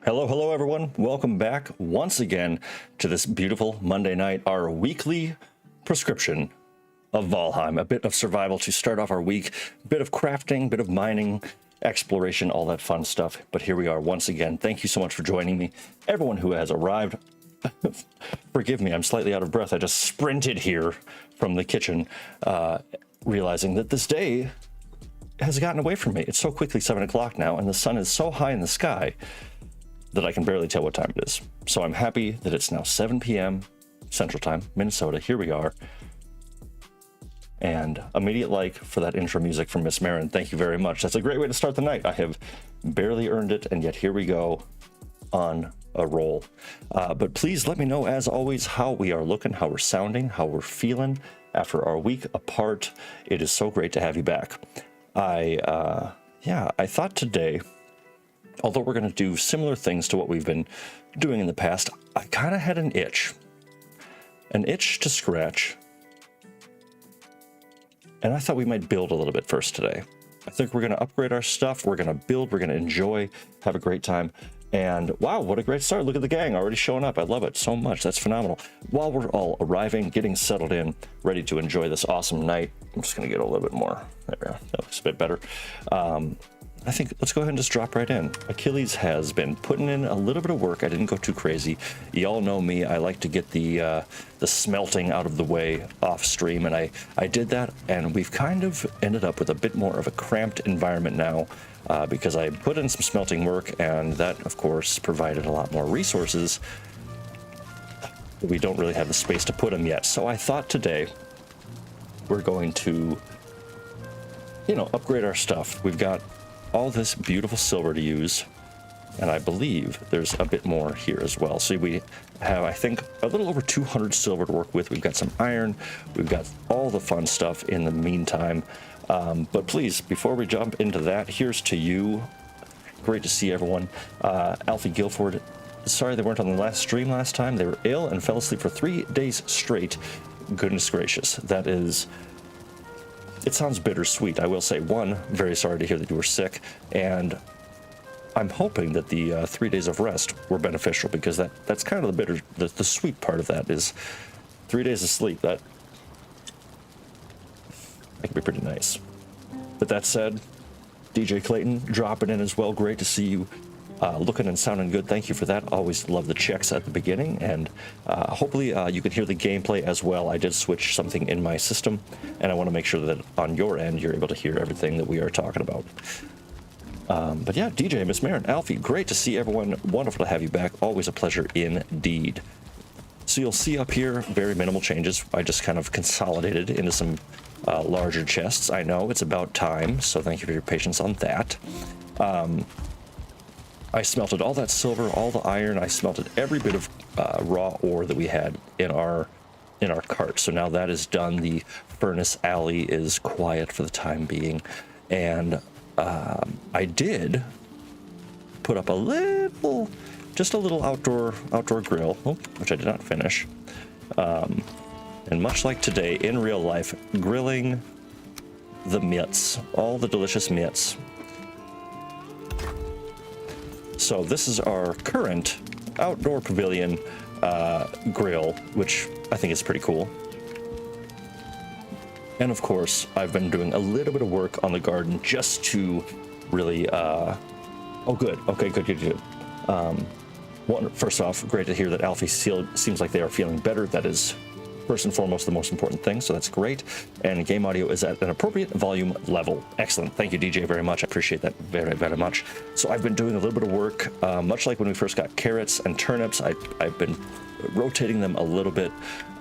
Hello, everyone. Welcome back once again to this beautiful Monday night, our weekly prescription of Valheim. A bit of survival to start off our week, a bit of crafting, a bit of mining, exploration, all that fun stuff. But here we are once again. Thank you so much for joining me. Everyone who has arrived, forgive me, I'm slightly out of breath. I just sprinted here from the kitchen, realizing that this day has gotten away from me. It's so quickly 7 o'clock now, and the sun is so high in the sky that I can barely tell what time it is. So I'm happy that it's now 7 p.m. Central Time, Minnesota. Here we are. And immediate like for that intro music from Miss Marin. Thank you very much. That's a great way to start the night. I have barely earned it, and yet here we go on a roll. But please let me know, as always, how we are looking, how we're sounding, how we're feeling after our week apart. It is so great to have you back. I thought today, although we're going to do similar things to what we've been doing in the past, I kind of had an itch to scratch. And I thought we might build a little bit first today. I think we're going to upgrade our stuff. We're going to build. We're going to enjoy, have a great time. And wow, what a great start. Look at the gang already showing up. I love it so much. That's phenomenal. While we're all arriving, getting settled in, ready to enjoy this awesome night, I'm just going to get a little bit more. There we go. That looks a bit better. I think let's go ahead and just drop right in. Achilles has been putting in a little bit of work. I didn't go too crazy. You all know me. I like to get the smelting out of the way off stream, and I did that, and we've kind of ended up with a bit more of a cramped environment now because I put in some smelting work, and that, of course, provided a lot more resources. We don't really have the space to put them yet. So I thought today we're going to, upgrade our stuff. We've got all this beautiful silver to use, and I believe there's a bit more here as well. So we have, I think, a little over 200 silver to work with. We've got some iron, we've got all the fun stuff in the meantime. But please, before we jump into that, here's to you. Great to see everyone. Alfie Guilford, sorry they weren't on the last stream last time. They were ill and fell asleep for 3 days straight. Goodness gracious, that is... It sounds bittersweet. I will say, one, very sorry to hear that you were sick, and I'm hoping that the 3 days of rest were beneficial, because that's kind of the sweet part of that is 3 days of sleep. That can be pretty nice. But that said, DJ Clayton dropping in as well. Great to see you. Looking and sounding good. Thank you for that. Always love the checks at the beginning, and hopefully you can hear the gameplay as well. I did switch something in my system, and I want to make sure that on your end you're able to hear everything that we are talking about. But yeah, DJ, Miss Marin, Alfie, great to see everyone. Wonderful to have you back. Always a pleasure indeed. So you'll see up here very minimal changes. I just kind of consolidated into some larger chests. I know it's about time, so thank you for your patience on that. I smelted all that silver, all the iron. I smelted every bit of raw ore that we had in our cart. So now that is done. The furnace alley is quiet for the time being, and I did put up just a little outdoor grill, which I did not finish. And much like today in real life, grilling the meats, all the delicious meats. So this is our current outdoor pavilion grill, which I think is pretty cool. And of course, I've been doing a little bit of work on the garden just to really... Oh, good. Okay, good. First off, great to hear that Alfie seems like they are feeling better. That is first and foremost the most important thing, so that's great. And game audio is at an appropriate volume level. Excellent. Thank you, DJ, very much. I appreciate that very, very much. So I've been doing a little bit of work, much like when we first got carrots and turnips. I've been rotating them a little bit.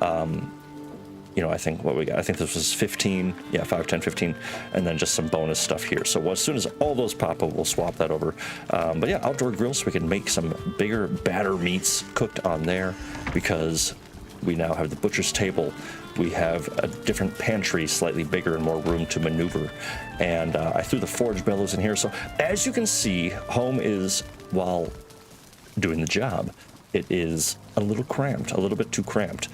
I think what we got, I think this was 15, 5, 10, 15, and then just some bonus stuff here. So as soon as all those pop up, we'll swap that over. But yeah, outdoor grill, so we can make some bigger batter meats cooked on there, because we now have the butcher's table. We have a different pantry, slightly bigger and more room to maneuver. And I threw the forge bellows in here. So as you can see, home is, while doing the job, it is a little cramped, a little bit too cramped.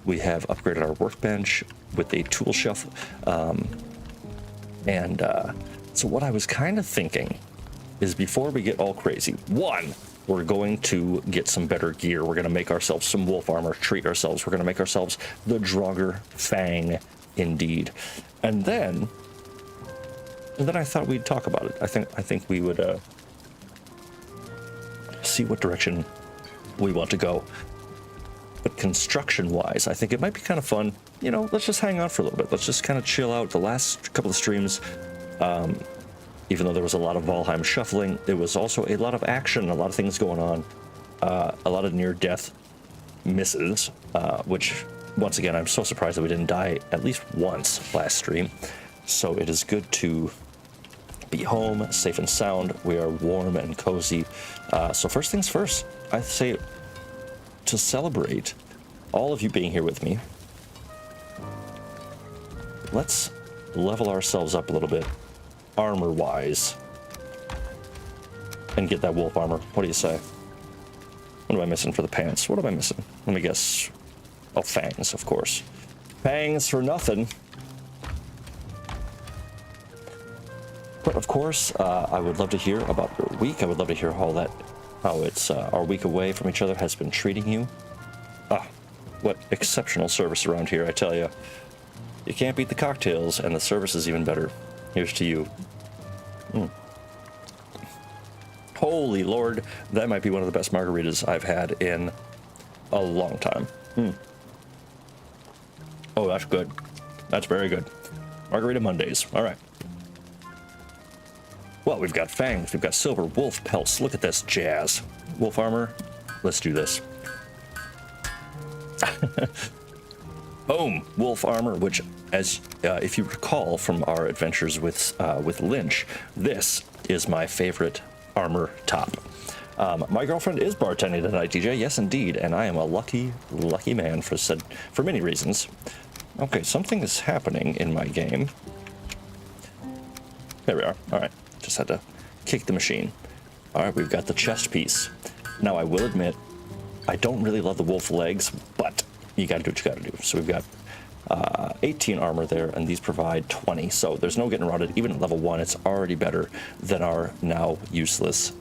We have upgraded our workbench with a tool shelf. So what I was kind of thinking is, before we get all crazy, one, we're going to get some better gear. We're going to make ourselves some wolf armor, treat ourselves. We're going to make ourselves the Drogger Fang, indeed. And then I thought we'd talk about it. I think we would see what direction we want to go. But construction-wise, I think it might be kind of fun. You know, let's just hang out for a little bit. Let's just kind of chill out. The last couple of streams, even though there was a lot of Valheim shuffling, there was also a lot of action, a lot of things going on, a lot of near-death misses, which, once again, I'm so surprised that we didn't die at least once last stream. So it is good to be home, safe and sound. We are warm and cozy. So first things first, I say, to celebrate all of you being here with me, let's level ourselves up a little bit, armor-wise, and get that wolf armor. What do you say? What am I missing for the pants? What am I missing? Let me guess. Oh, fangs, of course. Fangs for nothing. But of course, I would love to hear about your week. I would love to hear how it's our week away from each other has been treating you. Ah, what exceptional service around here, I tell you. You can't beat the cocktails, and the service is even better. Here's to you. Holy Lord, that might be one of the best margaritas I've had in a long time. Oh, that's good. That's very good. Margarita Mondays. All right. Well, we've got fangs, we've got silver wolf pelts. Look at this jazz. Wolf armor, let's do this. Boom, wolf armor, which, as if you recall from our adventures with Lynch, this is my favorite armor top. My girlfriend is bartending tonight, DJ. Yes, indeed, and I am a lucky man for many reasons. Okay, something is happening in my game. There we are. All right. Just had to kick the machine. All right, we've got the chest piece. Now, I will admit, I don't really love the wolf legs, but you got to do what you got to do. So we've got 18 armor there, and these provide 20. So there's no getting around it. Even at level 1, it's already better than our now useless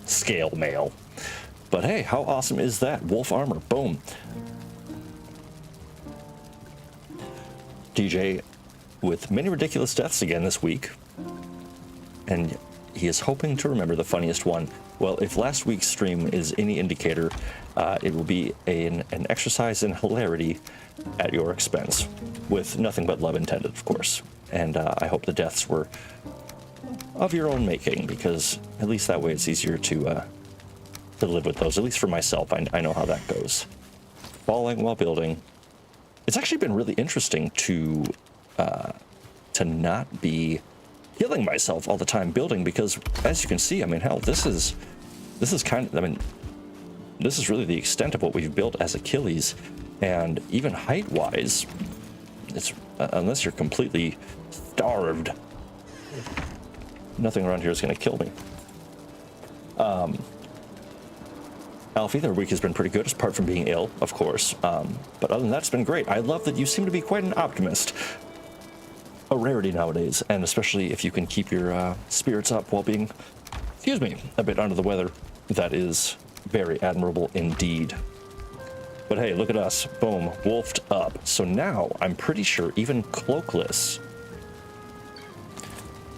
scale mail. But hey, how awesome is that? Wolf armor, boom. DJ with many ridiculous deaths again this week. And he is hoping to remember the funniest one. Well, if last week's stream is any indicator, it will be an exercise in hilarity at your expense, with nothing but love intended, of course. And I hope the deaths were of your own making, because at least that way it's easier to live with those. At least for myself, I know how that goes. Falling while building. It's actually been really interesting to not be killing myself all the time building, because as you can see, I mean, hell, this is kind of, I mean, this is really the extent of what we've built as Achilles, and even height-wise, it's unless you're completely starved, nothing around here is going to kill me. Alfie, their week has been pretty good, apart from being ill, of course. But other than that, it's been great. I love that you seem to be quite an optimist. A rarity nowadays, and especially if you can keep your spirits up while being, excuse me, a bit under the weather. That is very admirable indeed. But hey, look at us. Boom, wolfed up. So now I'm pretty sure even cloakless,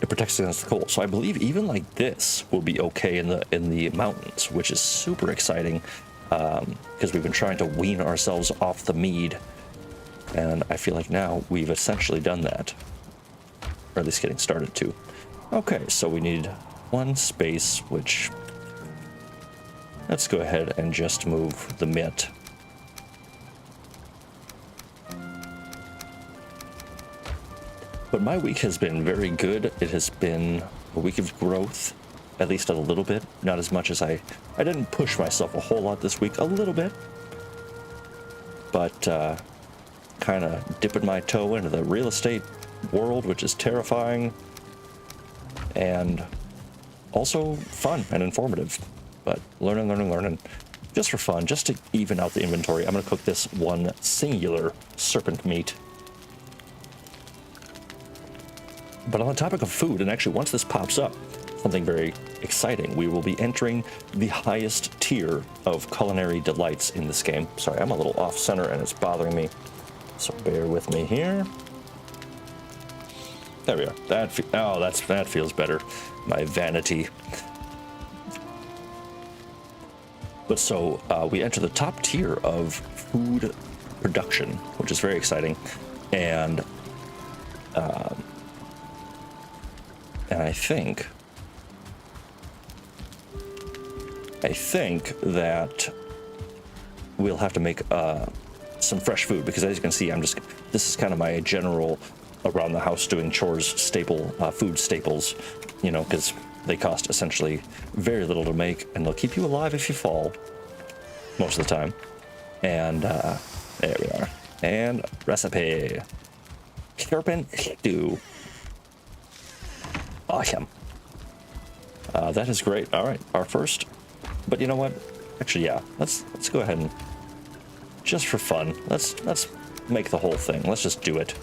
it protects against the cold. So I believe even like this will be okay in the mountains, which is super exciting, because we've been trying to wean ourselves off the mead, and I feel like now we've essentially done that. Or at least getting started to. Okay, so we need one space, which, let's go ahead and just move the mitt. But my week has been very good. It has been a week of growth, at least a little bit. Not as much as I didn't push myself a whole lot this week, a little bit. But kind of dipping my toe into the real estate world, which is terrifying and also fun and informative, but learning just for fun, just to even out the inventory. I'm going to cook this one singular serpent meat. But on the topic of food, and actually once this pops up, something very exciting. We will be entering the highest tier of culinary delights in this game. Sorry, I'm a little off center and it's bothering me, so bear with me here. There we are. That feels better. My vanity. But so we enter the top tier of food production, which is very exciting, and I think that we'll have to make some fresh food, because as you can see, this is kind of my general around the house doing chores staple, food staples, you know, because they cost essentially very little to make, and they'll keep you alive if you fall most of the time. And there we are. And recipe. Carpent stew. Awesome. That is great. All right, our first. But you know what? Actually, yeah. Let's go ahead and, just for fun, let's make the whole thing. Let's just do it.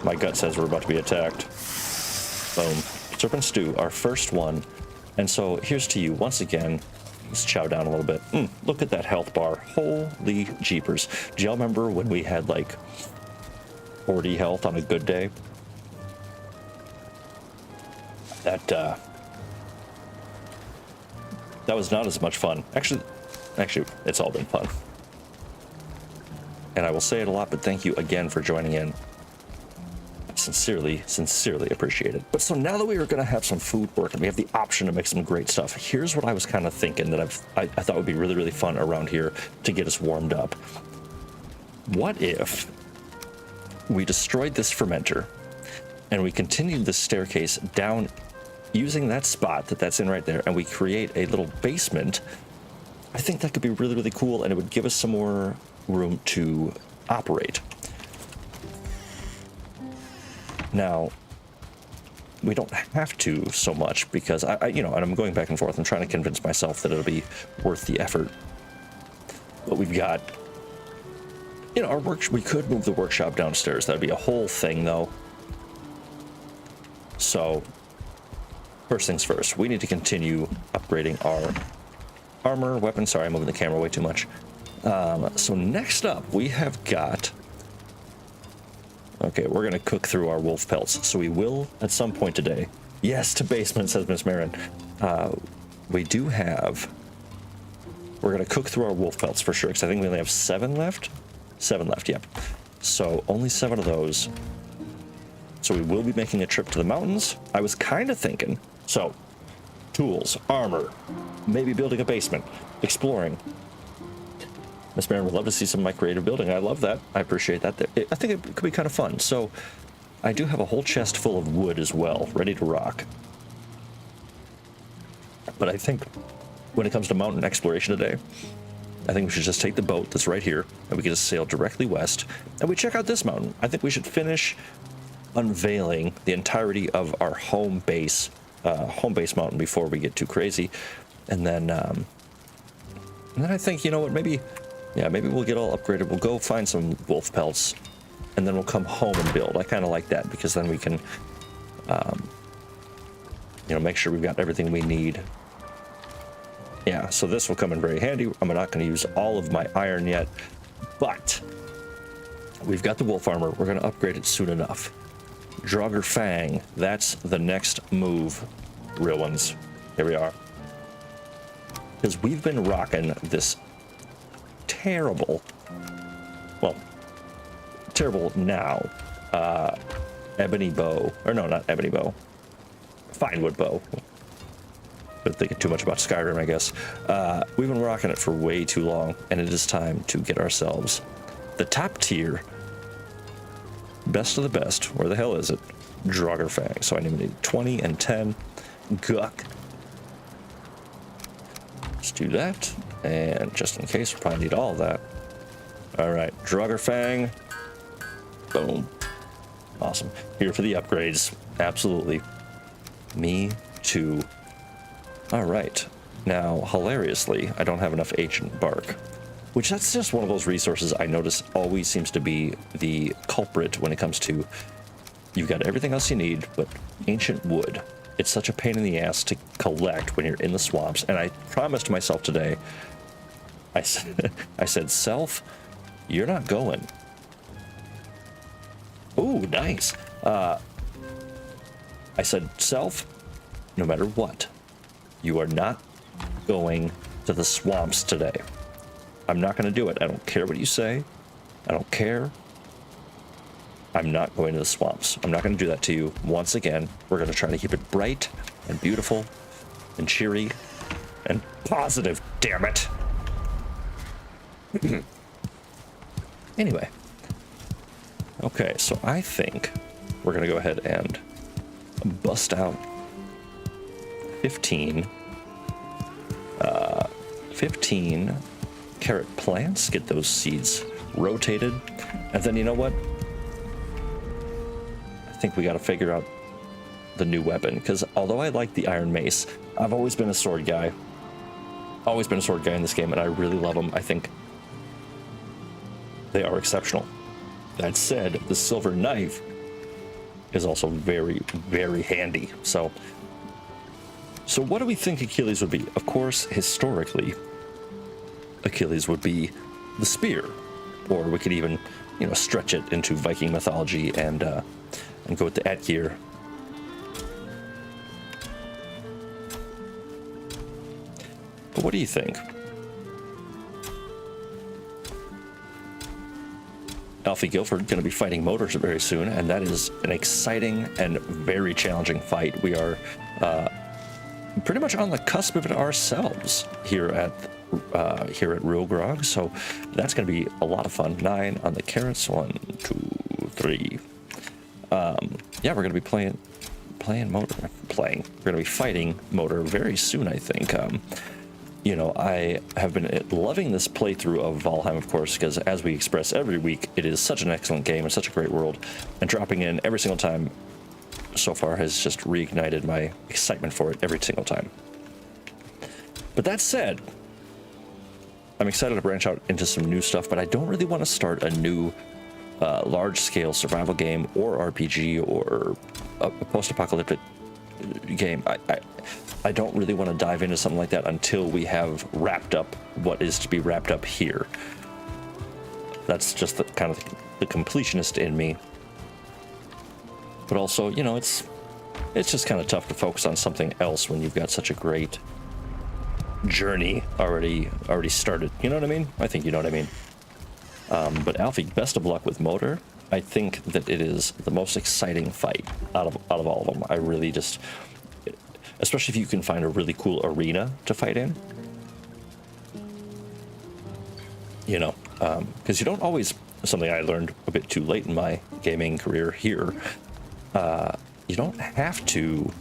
My gut says we're about to be attacked. Boom. Serpent stew, our first one. And so here's to you once again. Let's chow down a little bit. Look at that health bar. Holy jeepers. Do y'all remember when we had like 40 health on a good day? That was not as much fun. Actually, it's all been fun. And I will say it a lot, but thank you again for joining in. Sincerely appreciate it. But so now that we are going to have some food work and we have the option to make some great stuff, here's what I was kind of thinking that I thought would be really, really fun around here to get us warmed up. What if we destroyed this fermenter and we continued this staircase down using that spot that's in right there, and we create a little basement? I think that could be really, really cool, and it would give us some more room to operate. Now, we don't have to so much, because and I'm going back and forth. I'm trying to convince myself that it'll be worth the effort. But we've got, our work. We could move the workshop downstairs. That'd be a whole thing, though. So, first things first, we need to continue upgrading our armor, weapons. Sorry, I'm moving the camera way too much. So next up, we have got. Okay, we're going to cook through our wolf pelts. So we will at some point today. Yes, to basement, says Miss Marin. We do have. We're going to cook through our wolf pelts for sure, because I think we only have 7 left. 7 left, yeah. So only 7 of those. So we will be making a trip to the mountains. I was kind of thinking. So, tools, armor, maybe building a basement, exploring. Miss Marin would love to see some of my creative building. I love that. I appreciate that. I think it could be kind of fun. So I do have a whole chest full of wood as well, ready to rock. But I think when it comes to mountain exploration today, I think we should just take the boat that's right here, and we can just sail directly west, and we check out this mountain. I think we should finish unveiling the entirety of our home base mountain before we get too crazy. And then I think, you know what, maybe we'll get all upgraded. We'll go find some wolf pelts, and then we'll come home and build. I kind of like that, because then we can, make sure we've got everything we need. Yeah, so this will come in very handy. I'm not going to use all of my iron yet, but we've got the wolf armor. We're going to upgrade it soon enough. Drogger Fang, that's the next move, real ones. Here we are. Because we've been rocking this terrible now, ebony bow, or no, not ebony bow, fine wood bow. Been thinking too much about Skyrim, I guess. We've been rocking it for way too long, and it is time to get ourselves the top tier, best of the best. Where the hell is it? Drogger Fang. So I need 20 and 10. Guck. Let's do that. And just in case, we'll probably need all of that. All right, Drogger Fang. Boom. Awesome. Here for the upgrades. Absolutely. Me too. All right. Now, hilariously, I don't have enough ancient bark, which that's just one of those resources I notice always seems to be the culprit when it comes to You've got everything else you need, but ancient wood. It's such a pain in the ass to collect when you're in the swamps. And I promised myself today, I said, self, you're not going. Ooh, nice. I said, self, no matter what, you are not going to the swamps today. I'm not going to do it. I don't care what you say. I don't care. I'm not going to the swamps. I'm not going to do that to you. Once again, we're going to try to keep it bright and beautiful and cheery and positive, damn it. Anyway. Okay, so I think we're going to go ahead and bust out 15 carrot plants, get those seeds rotated, and then you know what? I think we got to figure out the new weapon, because although I like the iron mace, I've always been a sword guy. Always been a sword guy in this game, and I really love them. I think they are exceptional. That said, the silver knife is also very, very handy. So what do we think Achilles would be? Of course, historically, Achilles would be the spear, or we could even, stretch it into Viking mythology and go with the Atgeir. But what do you think? Alfie Guilford going to be fighting Motors very soon, and that is an exciting and very challenging fight. We are pretty much on the cusp of it ourselves here at RealGrogg, so that's going to be a lot of fun. 9 on the carrots. 1, 2, 3. Yeah, we're going to be playing Motor. We're going to be fighting Motor very soon, I think. I have been loving this playthrough of Valheim, of course, because as we express every week, it is such an excellent game and such a great world, and dropping in every single time so far has just reignited my excitement for it every single time. But that said, I'm excited to branch out into some new stuff, but I don't really want to start a new large-scale survival game or RPG or a post-apocalyptic game. I don't really want to dive into something like that until we have wrapped up what is to be wrapped up here. That's just the kind of the completionist in me. But also, it's just kind of tough to focus on something else when you've got such a great journey already started. You know what I mean? I think you know what I mean. But Alfie, best of luck with Motor. I think that it is the most exciting fight out of all of them. I really just, especially if you can find a really cool arena to fight in. Because you don't always, something I learned a bit too late in my gaming career here, you don't have to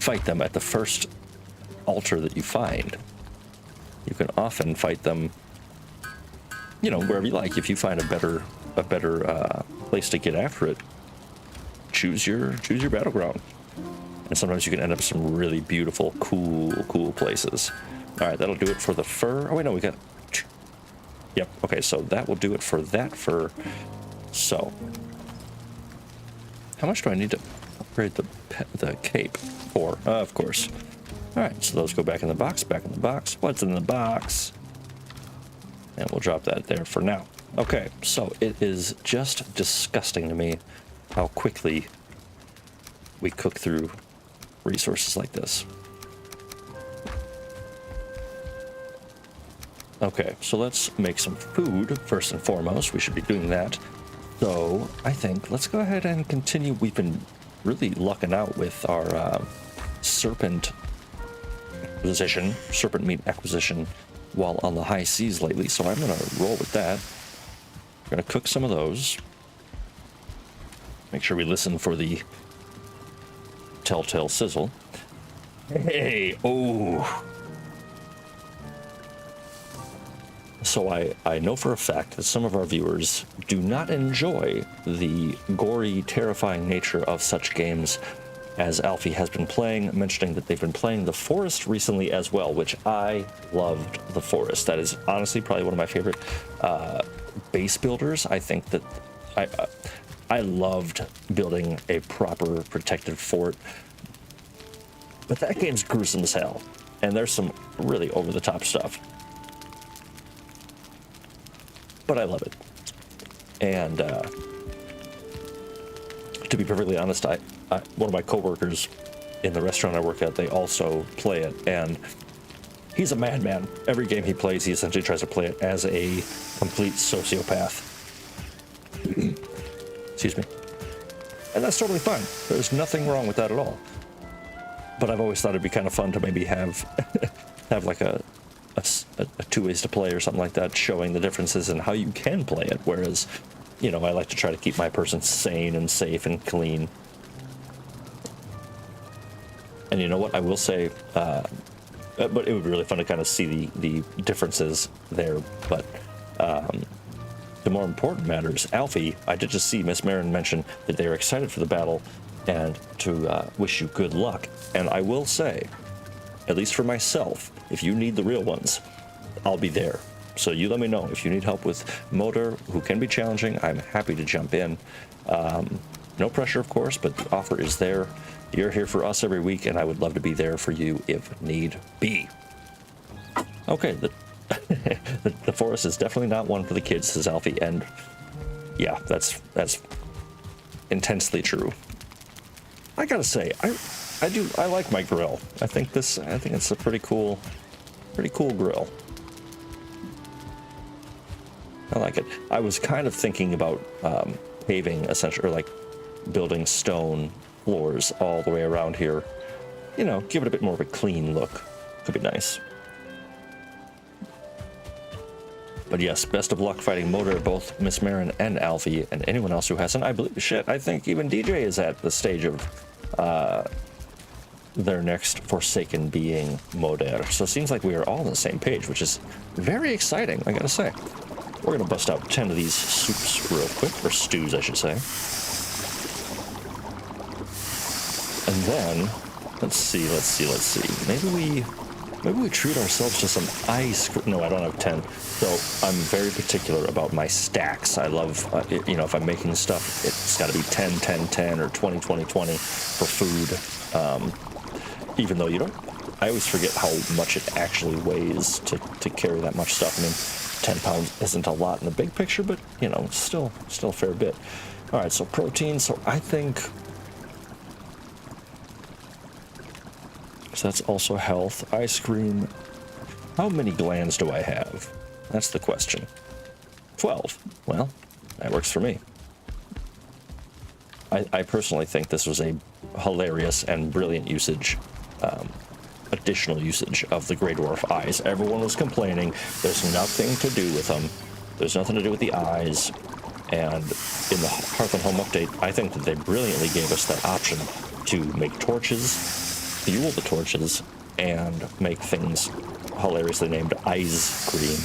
fight them at the first altar that you find. You can often fight them, wherever you like. If you find a better place to get after it, choose your battleground. And sometimes you can end up some really beautiful, cool places. All right, that'll do it for the fur. Oh wait, no, we got. Yep. Okay, so that will do it for that fur. So, how much do I need to upgrade the cape for? Of course. All right, so those go back in the box. Back in the box. What's in the box? And we'll drop that there for now. Okay, so it is just disgusting to me how quickly we cook through resources like this. Okay, so let's make some food first and foremost. We should be doing that. So I think let's go ahead and continue. We've been really lucking out with our serpent meat acquisition while on the high seas lately. So I'm going to roll with that. We're going to cook some of those. Make sure we listen for the telltale sizzle. Hey, oh. So I know for a fact that some of our viewers do not enjoy the gory, terrifying nature of such games as Alfie has been playing, mentioning that they've been playing The Forest recently as well, which I loved The Forest. That is honestly probably one of my favorite base builders. I think that I loved building a proper protected fort, but that game's gruesome as hell, and there's some really over-the-top stuff. But I love it. And to be perfectly honest, one of my coworkers in the restaurant I work at, they also play it, and he's a madman. Every game he plays, he essentially tries to play it as a complete sociopath. Excuse me. And that's totally fine. There's nothing wrong with that at all. But I've always thought it'd be kind of fun to maybe have have like a two ways to play or something like that, showing the differences in how you can play it. Whereas, you know, I like to try to keep my person sane and safe and clean. And you know what? I will say, but it would be really fun to kind of see the differences there. But the more important matters, Alfie, I did just see Miss Marin mention that they are excited for the battle and to wish you good luck. And I will say, at least for myself, if you need the real ones, I'll be there. So you let me know if you need help with motor, who can be challenging. I'm happy to jump in. No pressure, of course, but the offer is there. You're here for us every week, and I would love to be there for you if need be. Okay, the forest is definitely not one for the kids, says Alfie, and yeah, that's intensely true. I gotta say, I like my grill. I think it's a pretty cool grill. I like it. I was kind of thinking about paving, essentially, or like building stone floors all the way around here. You know, give it a bit more of a clean look. Could be nice. But yes, best of luck fighting Motor, both Miss Marin and Alfie, and anyone else who hasn't. I believe, shit, I think even DJ is at the stage of their next Forsaken being Moder. So it seems like we are all on the same page, which is very exciting, I gotta say. We're gonna bust out 10 of these soups real quick, or stews, I should say. And then, let's see. Maybe we treat ourselves to some ice cream. No, I don't have 10. So I'm very particular about my stacks. I love, you know, if I'm making stuff, it's got to be 10, 10, 10, or 20, 20, 20 for food. Even though I always forget how much it actually weighs to carry that much stuff. I mean, 10 pounds isn't a lot in the big picture, but, you know, still a fair bit. All right, so protein. So I think... So that's also health. Ice cream. How many glands do I have? That's the question. 12. Well, that works for me. I personally think this was a hilarious and brilliant usage, additional usage of the Grey Dwarf eyes. Everyone was complaining. There's nothing to do with them. There's nothing to do with the eyes. And in the Hearth and Home update, I think that they brilliantly gave us that option to make torches, fuel the torches, and make things hilariously named ice cream,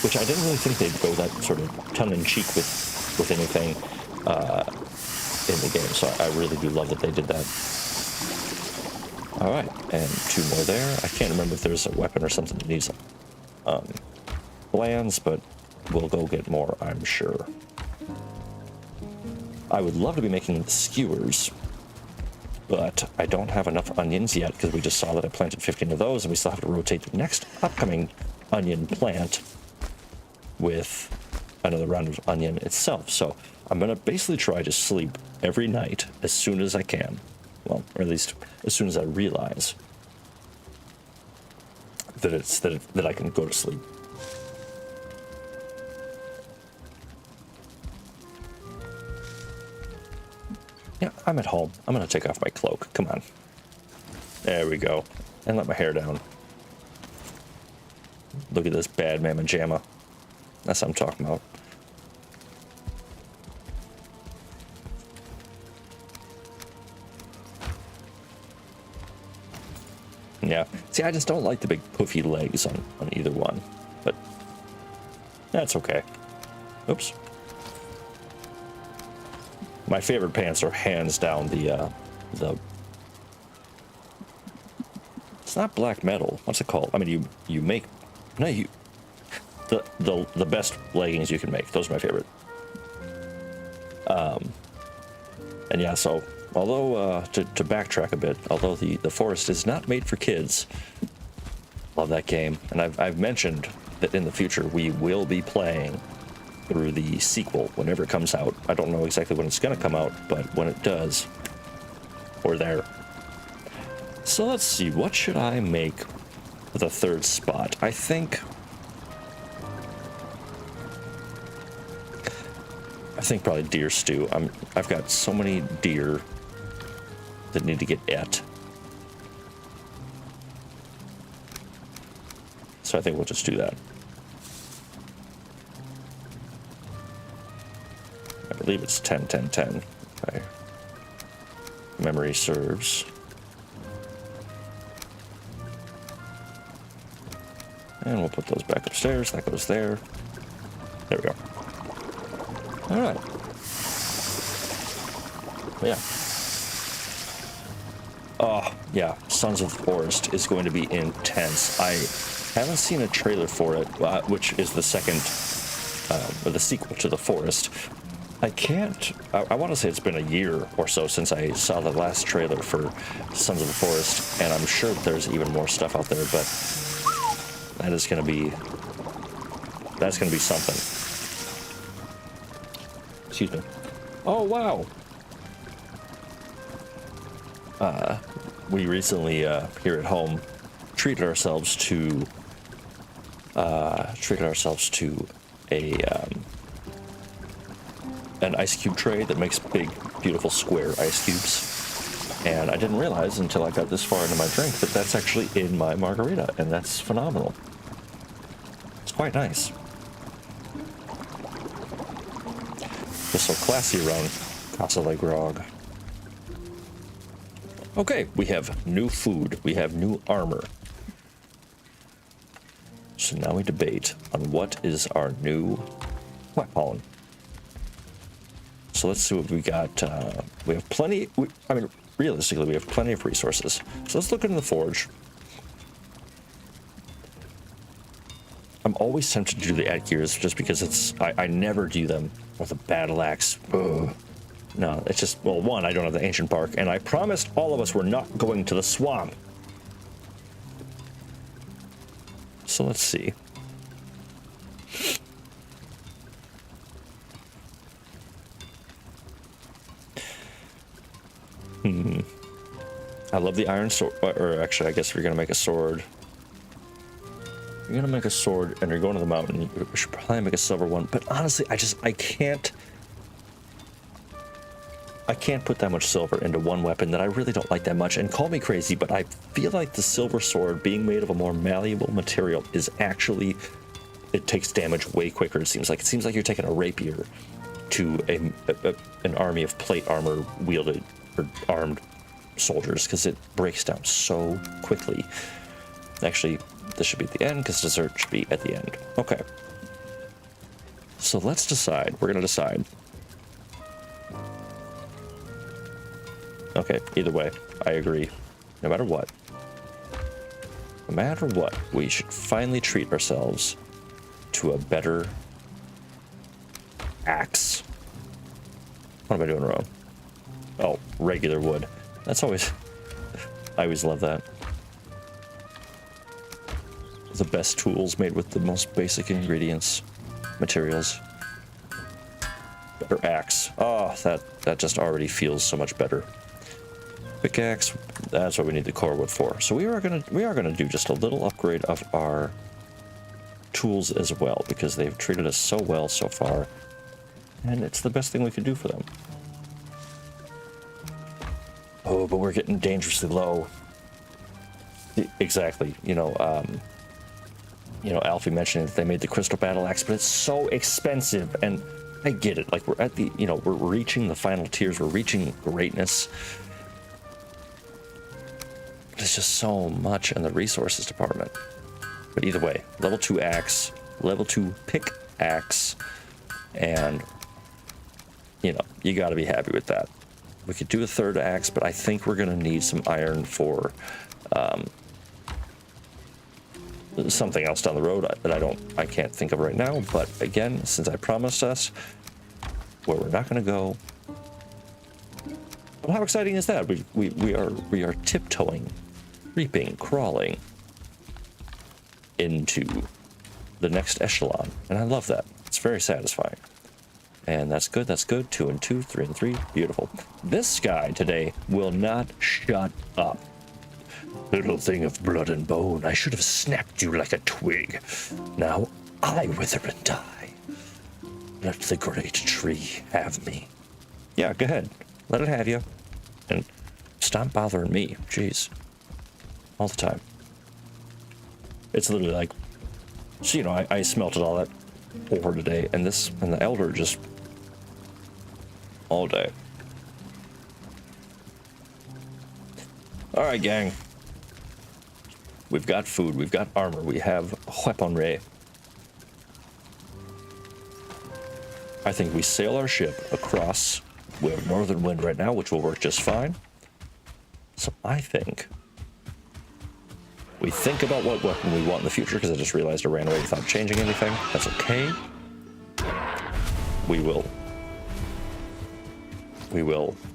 which I didn't really think they'd go that sort of tongue-in-cheek with anything in the game. So I really do love that they did that. All right, and 2 more there. I can't remember if there's a weapon or something that needs glands, but we'll go get more, I'm sure. I would love to be making the skewers, but I don't have enough onions yet because we just saw that I planted 15 of those, and we still have to rotate the next upcoming onion plant with another round of onion itself. So I'm going to basically try to sleep every night as soon as I can. Well, or at least as soon as I realize that I can go to sleep. Yeah, I'm at home. I'm going to take off my cloak. Come on. There we go. And let my hair down. Look at this bad mamma jamma. That's what I'm talking about. Yeah. See, I just don't like the big poofy legs on either one. But that's okay. Oops. My favorite pants are hands down the it's not black metal. What's it called? I mean, the best leggings you can make. Those are my favorite. And yeah, so although to backtrack a bit, although the forest is not made for kids, love that game, and I've mentioned that in the future we will be playing through the sequel whenever it comes out. I don't know exactly when it's gonna come out, but when it does, we're there. So let's see, what should I make for the third spot? I think probably deer stew. I've got so many deer that need to get et. So I think we'll just do that. I believe it's 10, 10, 10. Okay. Memory serves. And we'll put those back upstairs. That goes there. There we go. All right. Yeah. Oh, yeah. Sons of the Forest is going to be intense. I haven't seen a trailer for it, which is the second, or the sequel to The Forest. I want to say it's been a year or so since I saw the last trailer for Sons of the Forest, and I'm sure there's even more stuff out there, but that's going to be something. Excuse me. Oh, wow. We recently, here at home, treated ourselves to an ice cube tray that makes big, beautiful square ice cubes. And I didn't realize until I got this far into my drink that that's actually in my margarita, and that's phenomenal. It's quite nice. Just so classy around RealGrogg. Okay, we have new food. We have new armor. So now we debate on what is our new weapon. So let's see what we got. We have plenty. Realistically, we have plenty of resources. So let's look into the forge. I'm always tempted to do the add gears just because I never do them with a battle axe. Ugh. No, it's just, well, one, I don't have the ancient bark, and I promised all of us we're not going to the swamp. So let's see. I love the iron sword, or actually, I guess if you're going to make a sword, and you're going to the mountain, you should probably make a silver one. But honestly, I can't put that much silver into one weapon that I really don't like that much. And call me crazy, but I feel like the silver sword, being made of a more malleable material, is actually, it takes damage way quicker. It seems like you're taking a rapier to an army of plate armor wielded or armed soldiers, because it breaks down so quickly. Actually, this should be at the end because dessert should be at the end. Okay. So let's decide. We're gonna decide. Okay, either way, I agree. No matter what, we should finally treat ourselves to a better axe. What am I doing wrong? Oh, regular wood. That's always, I always love that. The best tools made with the most basic ingredients, materials. Better axe. Oh, that just already feels so much better. Pickaxe, that's what we need the core wood for. So we are gonna do just a little upgrade of our tools as well, because they've treated us so well so far, and it's the best thing we could do for them. Oh, but we're getting dangerously low. Exactly. Alfie mentioned that they made the crystal battle axe, but it's so expensive, and I get it. Like, we're at the, we're reaching the final tiers, we're reaching greatness. There's just so much in the resources department. But either way, level 2 axe, level 2 pickaxe, and you got to be happy with that. We could do a third axe, but I think we're gonna need some iron for something else down the road that I can't think of right now. But again, since I promised us, where we're not going to go. Well, how exciting is that? We are tiptoeing, creeping, crawling into the next echelon, and I love that. It's very satisfying. And that's good, that's good. 2 and 2, 3 and 3, beautiful. This guy today will not shut up. Little thing of blood and bone, I should have snapped you like a twig. Now I wither and die. Let the great tree have me. Yeah, go ahead. Let it have you. And stop bothering me. Jeez. All the time. It's literally like, so, you know, I smelted all that ore today, and the elder just all day. All right, gang. We've got food, we've got armor, we have weaponry. I think we sail our ship across. We have northern wind right now, which will work just fine. So I think we think about what weapon we want in the future, because I just realized I ran away without changing anything. That's okay. We will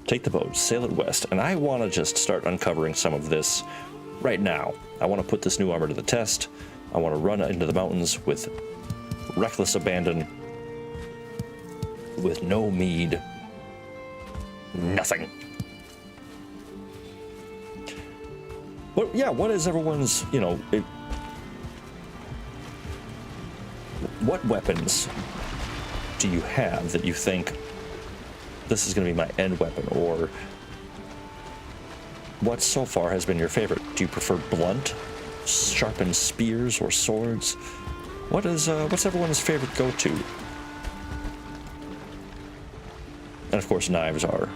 take the boat, sail it west, and I want to just start uncovering some of this right now. I want to put this new armor to the test. I want to run into the mountains with reckless abandon, with no mead, nothing. But yeah, what is everyone's, you know, what weapons do you have that you think this is going to be my end weapon, or what so far has been your favorite? Do you prefer blunt, sharpened spears, or swords? What's everyone's favorite go-to? And of course, knives are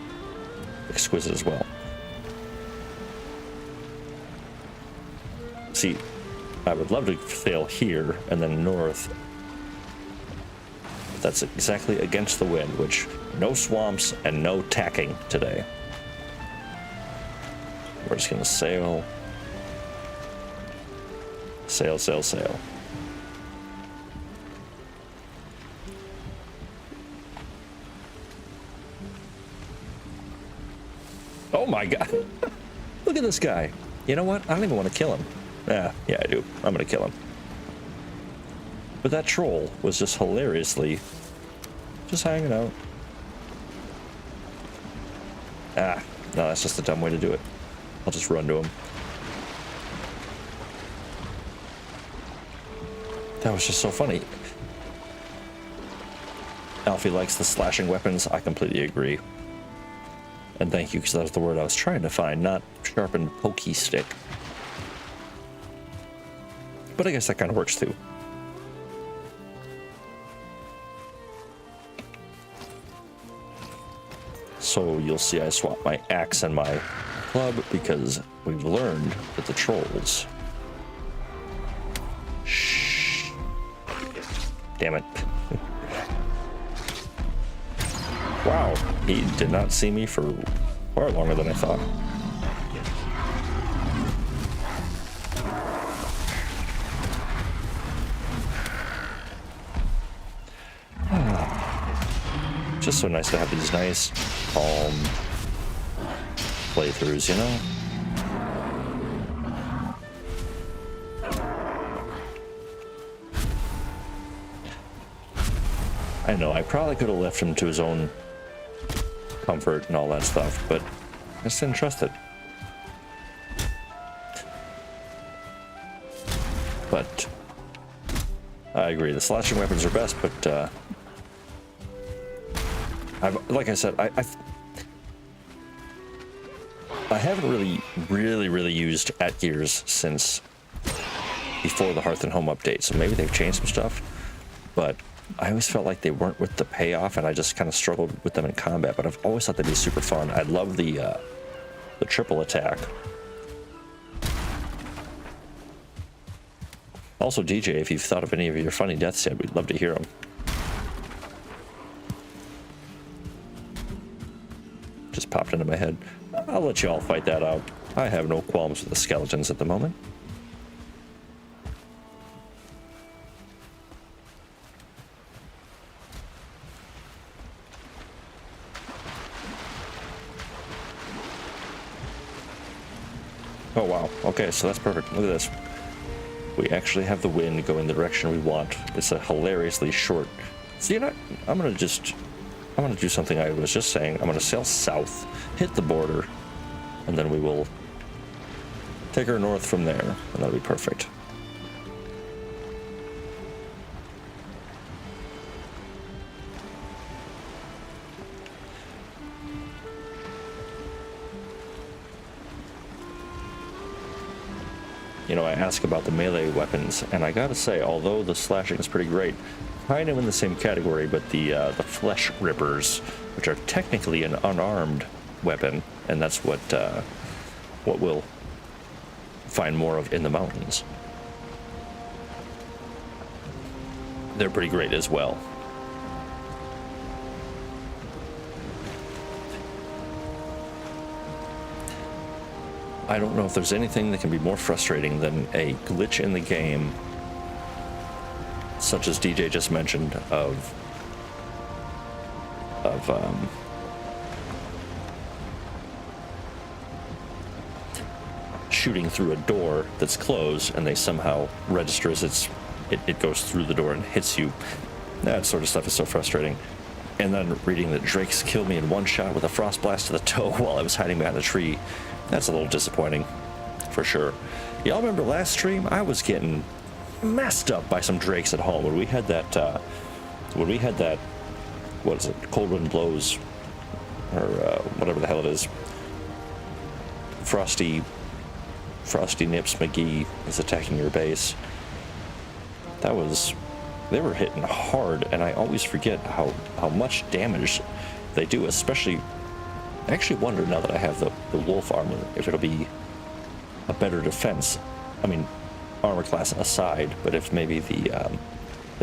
exquisite as well. See, I would love to sail here and then north. But that's exactly against the wind, which no swamps and no tacking today. We're just gonna sail. Sail, sail, sail. Oh my god. Look at this guy. You know what? I don't even want to kill him. Yeah, I do. I'm gonna kill him. But that troll was just hilariously just hanging out. Ah, no, that's just a dumb way to do it. I'll just run to him. That was just so funny. Alfie likes the slashing weapons. I completely agree. And thank you, because that was the word I was trying to find, not sharpened pokey stick. But I guess that kind of works too. So you'll see I swap my axe and my club because we've learned that the trolls... Shh. Damn it. Wow, he did not see me for far longer than I thought. Just so nice to have these nice, calm playthroughs, you know? I know, I probably could have left him to his own comfort and all that stuff, but I just didn't trust it. But I agree, the slashing weapons are best, but like I said, I haven't really used at gears since before the Hearth and Home update, so maybe they've changed some stuff, but I always felt like they weren't with the payoff, and I just kind of struggled with them in combat, but I've always thought they'd be super fun. I love the triple attack. Also, DJ, if you've thought of any of your funny deaths yet, we'd love to hear them. Just popped into my head. I'll let you all fight that out. I have no qualms with the skeletons at the moment. Oh, wow. Okay, so that's perfect. Look at this. We actually have the wind going the direction we want. It's a hilariously short... See, I'm going to do something I was just saying. I'm going to sail south, hit the border, and then we will take her north from there, and that'll be perfect. You know, I ask about the melee weapons, and I gotta say, although the slashing is pretty great, kind of in the same category, but the flesh rippers, which are technically an unarmed weapon, and that's what we'll find more of in the mountains. They're pretty great as well. I don't know if there's anything that can be more frustrating than a glitch in the game, such as DJ just mentioned, of shooting through a door that's closed, and they somehow register as it goes through the door and hits you. That sort of stuff is so frustrating. And then reading that Drakes killed me in one shot with a frost blast to the toe while I was hiding behind the tree. That's a little disappointing, for sure. Y'all remember last stream? I was getting messed up by some Drakes at home when we had that, what is it, Cold Wind Blows, or whatever the hell it is. Frosty Nips McGee is attacking your base. They were hitting hard, and I always forget how much damage they do, especially... I actually wonder, now that I have the wolf armor, if it'll be a better defense. I mean, armor class aside, but if maybe the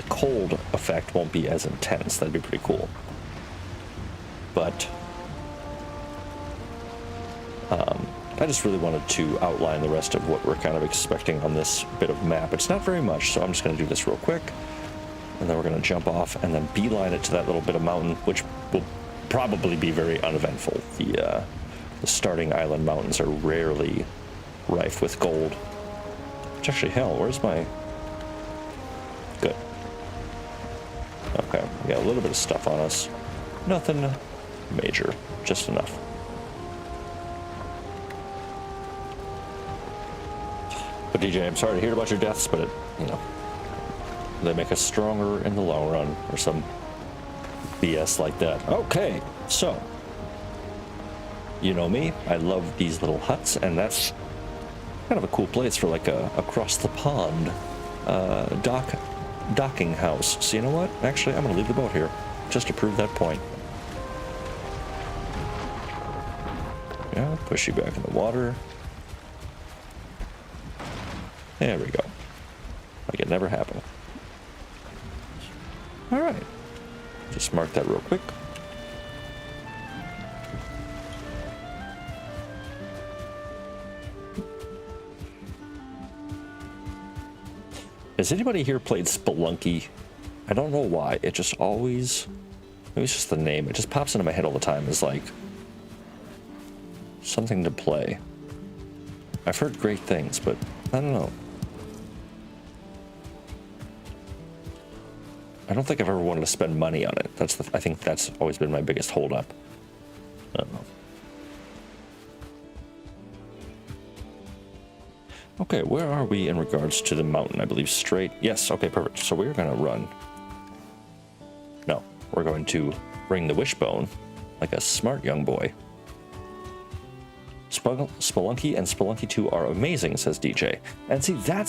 cold effect won't be as intense, that'd be pretty cool. But I just really wanted to outline the rest of what we're kind of expecting on this bit of map. It's not very much, so I'm just going to do this real quick, and then we're going to jump off and then beeline it to that little bit of mountain, which will probably be very uneventful. The starting island mountains are rarely rife with gold. Which actually, hell, where's my... Good. Okay, we got a little bit of stuff on us. Nothing major, just enough. But DJ, I'm sorry to hear about your deaths, but they make us stronger in the long run, or some BS like that. Okay, so you know me, I love these little huts, and that's kind of a cool place for like a across the pond docking house. So you know what? Actually, I'm gonna leave the boat here just to prove that point. Yeah, push you back in the water. There we go. Like it never happened. All right. Just mark that real quick. Has anybody here played Spelunky? I don't know why. It just always... Maybe it's just the name. It just pops into my head all the time as like... something to play. I've heard great things, but I don't know. I don't think I've ever wanted to spend money on it. I think that's always been my biggest holdup. I don't know. Okay, where are we in regards to the mountain? I believe straight. Yes, okay, perfect. So we're going to run. No, we're going to bring the wishbone like a smart young boy. Spelunky and Spelunky 2 are amazing, says DJ. And see, that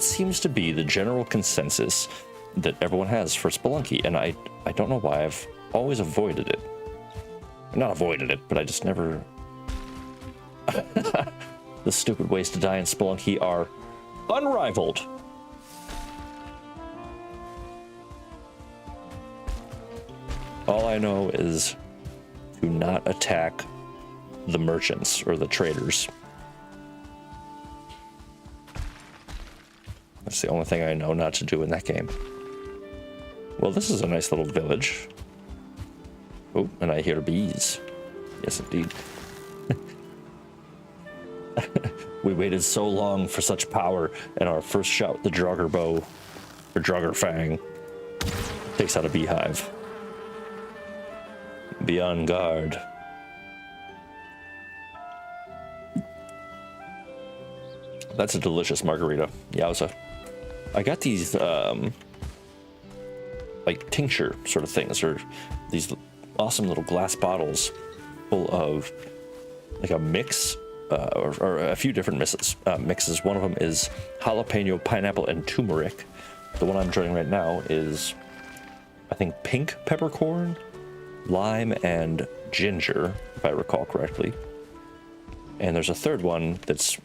seems to be the general consensus that everyone has for Spelunky, and I don't know why. I've always avoided it. Not avoided it, but I just never... The stupid ways to die in Spelunky are unrivaled. All I know is to not attack the merchants or the traders. That's the only thing I know not to do in that game. Well, this is a nice little village. Oh, and I hear bees. Yes, indeed. We waited so long for such power, and our first shot with the Drogger bow, or Drogger fang, takes out a beehive. Be on guard. That's a delicious margarita. Yowza. I got these, like tincture sort of things, or these awesome little glass bottles full of like a mix, or a few different mixes. One of them is jalapeno, pineapple, and turmeric. The one I'm drinking right now is, I think, pink peppercorn, lime, and ginger, if I recall correctly. And there's a third one that's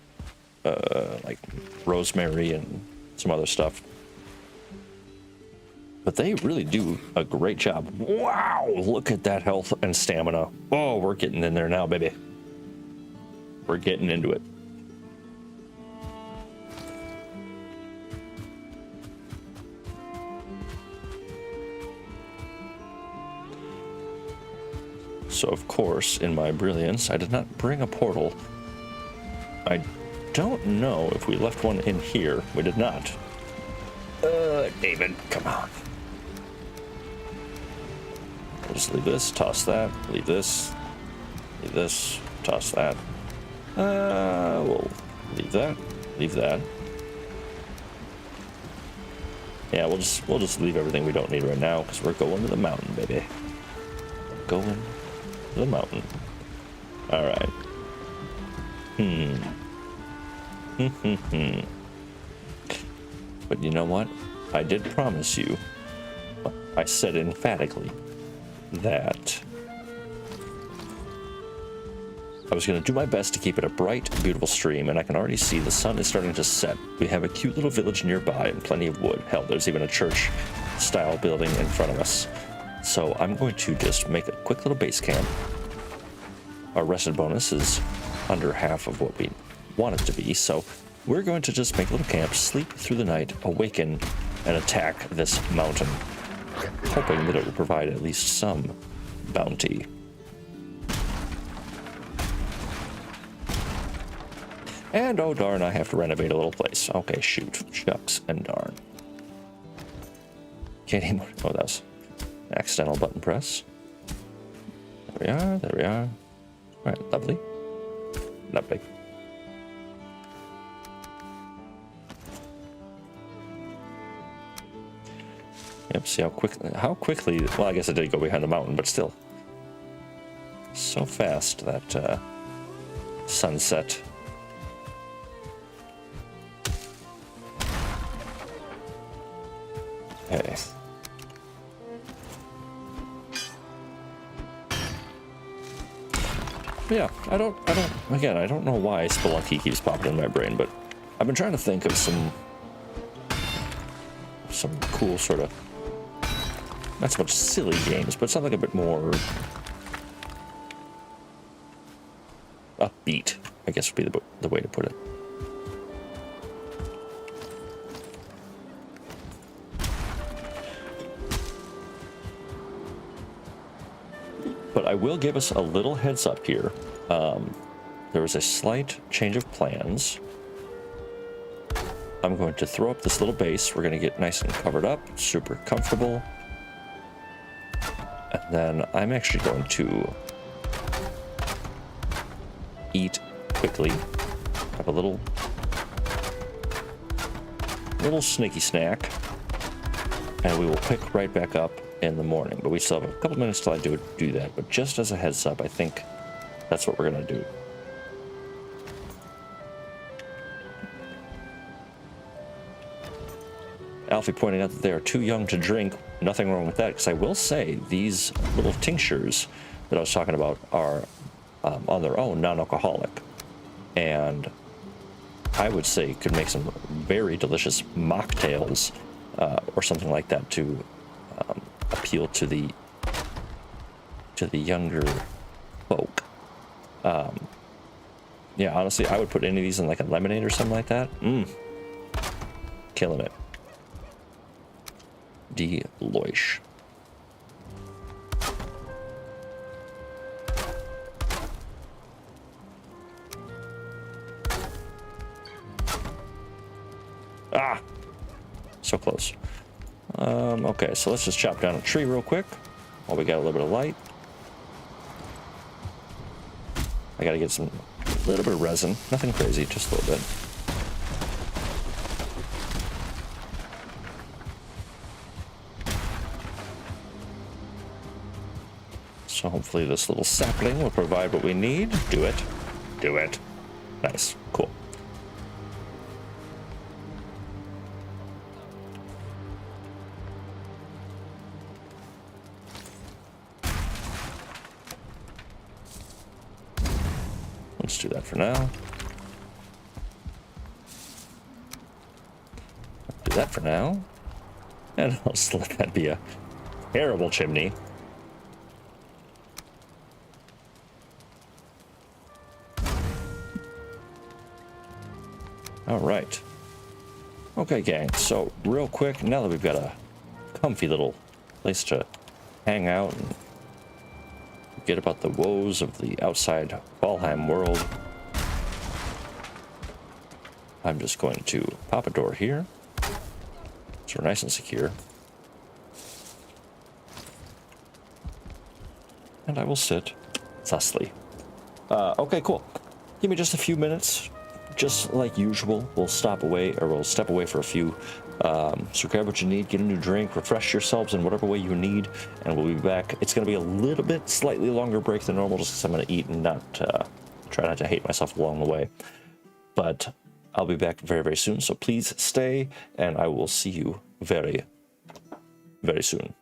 like rosemary and some other stuff. But they really do a great job. Wow, look at that health and stamina. Oh, we're getting in there now, baby. We're getting into it. So, of course, in my brilliance, I did not bring a portal. I don't know if we left one in here. We did not. David, come on. We'll just leave this, toss that, leave this, toss that. We'll leave that, leave that. Yeah, we'll just leave everything we don't need right now because we're going to the mountain, baby. Going to the mountain. All right. But you know what? I did promise you. I said emphatically that I was going to do my best to keep it a bright, beautiful stream, and I can already see the sun is starting to set. We have a cute little village nearby and plenty of wood. Hell, there's even a church-style building in front of us. So I'm going to just make a quick little base camp. Our rested bonus is under half of what we want it to be, so we're going to just make a little camp, sleep through the night, awaken, and attack this mountain, hoping that it will provide at least some bounty. And oh darn, I have to renovate a little place. Okay, shoot. Shucks and darn. Can't even... Oh, that was an accidental button press. There we are, there we are. Alright, lovely. Lovely. Yep, see how quickly, well, I guess I did go behind the mountain, but still. So fast, that sunset. Okay. Yeah, I don't, again, I don't know why Spelunky keeps popping in my brain, but I've been trying to think of some cool sort of, not so much silly games, but something a bit more upbeat, I guess would be the way to put it. But I will give us a little heads up here. There was a slight change of plans. I'm going to throw up this little base. We're going to get nice and covered up, super comfortable. And then I'm actually going to eat quickly. Have a little sneaky snack. And we will pick right back up in the morning. But we still have a couple minutes till I do that. But just as a heads up, I think that's what we're going to do. Alfie pointing out that they are too young to drink. Nothing wrong with that, because I will say these little tinctures that I was talking about are on their own non-alcoholic, and I would say could make some very delicious mocktails or something like that to appeal to the younger folk. Yeah, honestly, I would put any of these in like a lemonade or something like that. Killing it. Deloish. Ah, so close. Okay, so let's just chop down a tree real quick while we got a little bit of light. I gotta get a little bit of resin, nothing crazy, just a little bit. So hopefully this little sapling will provide what we need. Do it. Do it. Nice. Cool. Let's do that for now. Do that for now. And I'll just let that be a terrible chimney. All right. Okay, gang. So real quick, now that we've got a comfy little place to hang out and forget about the woes of the outside Valheim world, I'm just going to pop a door here so we're nice and secure. And I will sit thusly. Okay, cool. Give me just a few minutes. Just like usual, we'll step away for a few. So grab what you need, get a new drink, refresh yourselves in whatever way you need, and we'll be back. It's going to be a little bit slightly longer break than normal, just because I'm going to eat and try not to hate myself along the way. But I'll be back very, very soon. So please stay, and I will see you very, very soon.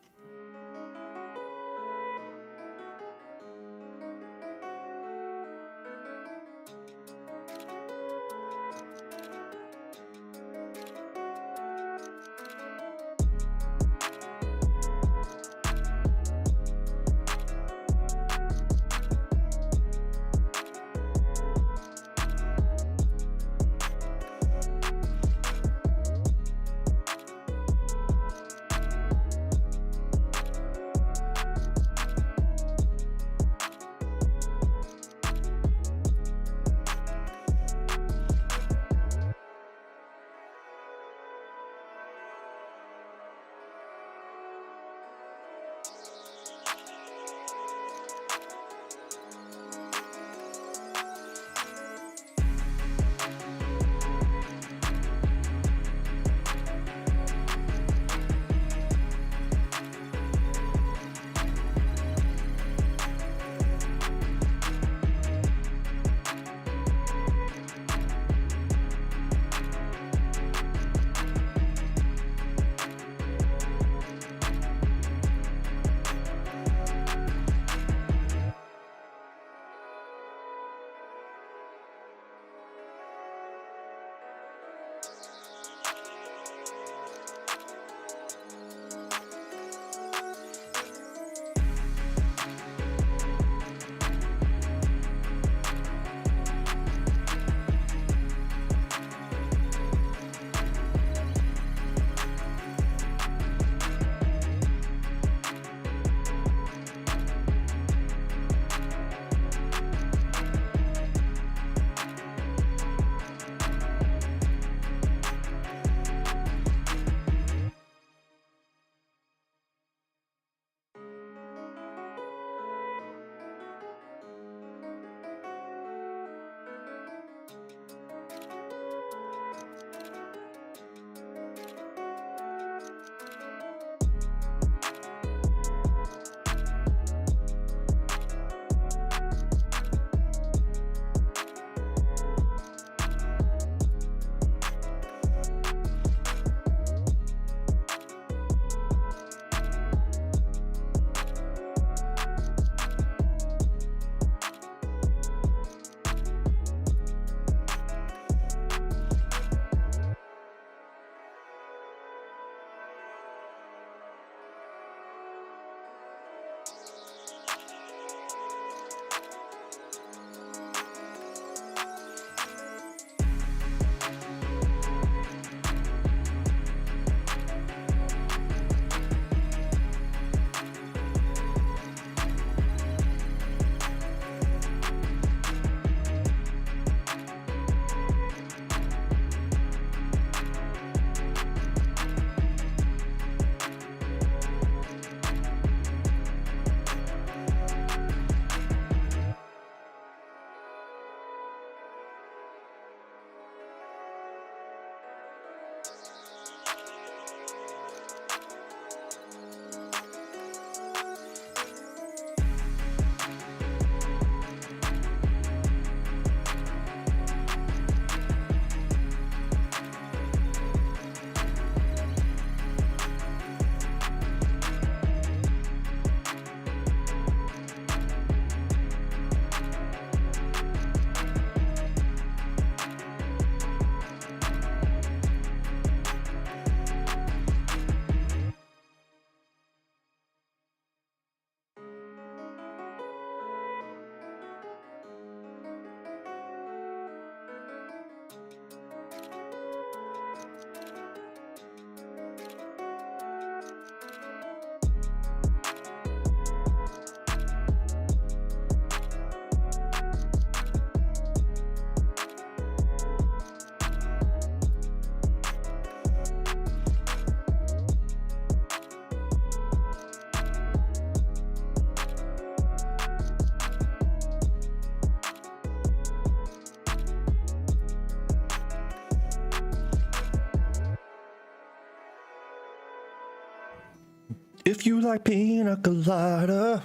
If you like pina colada,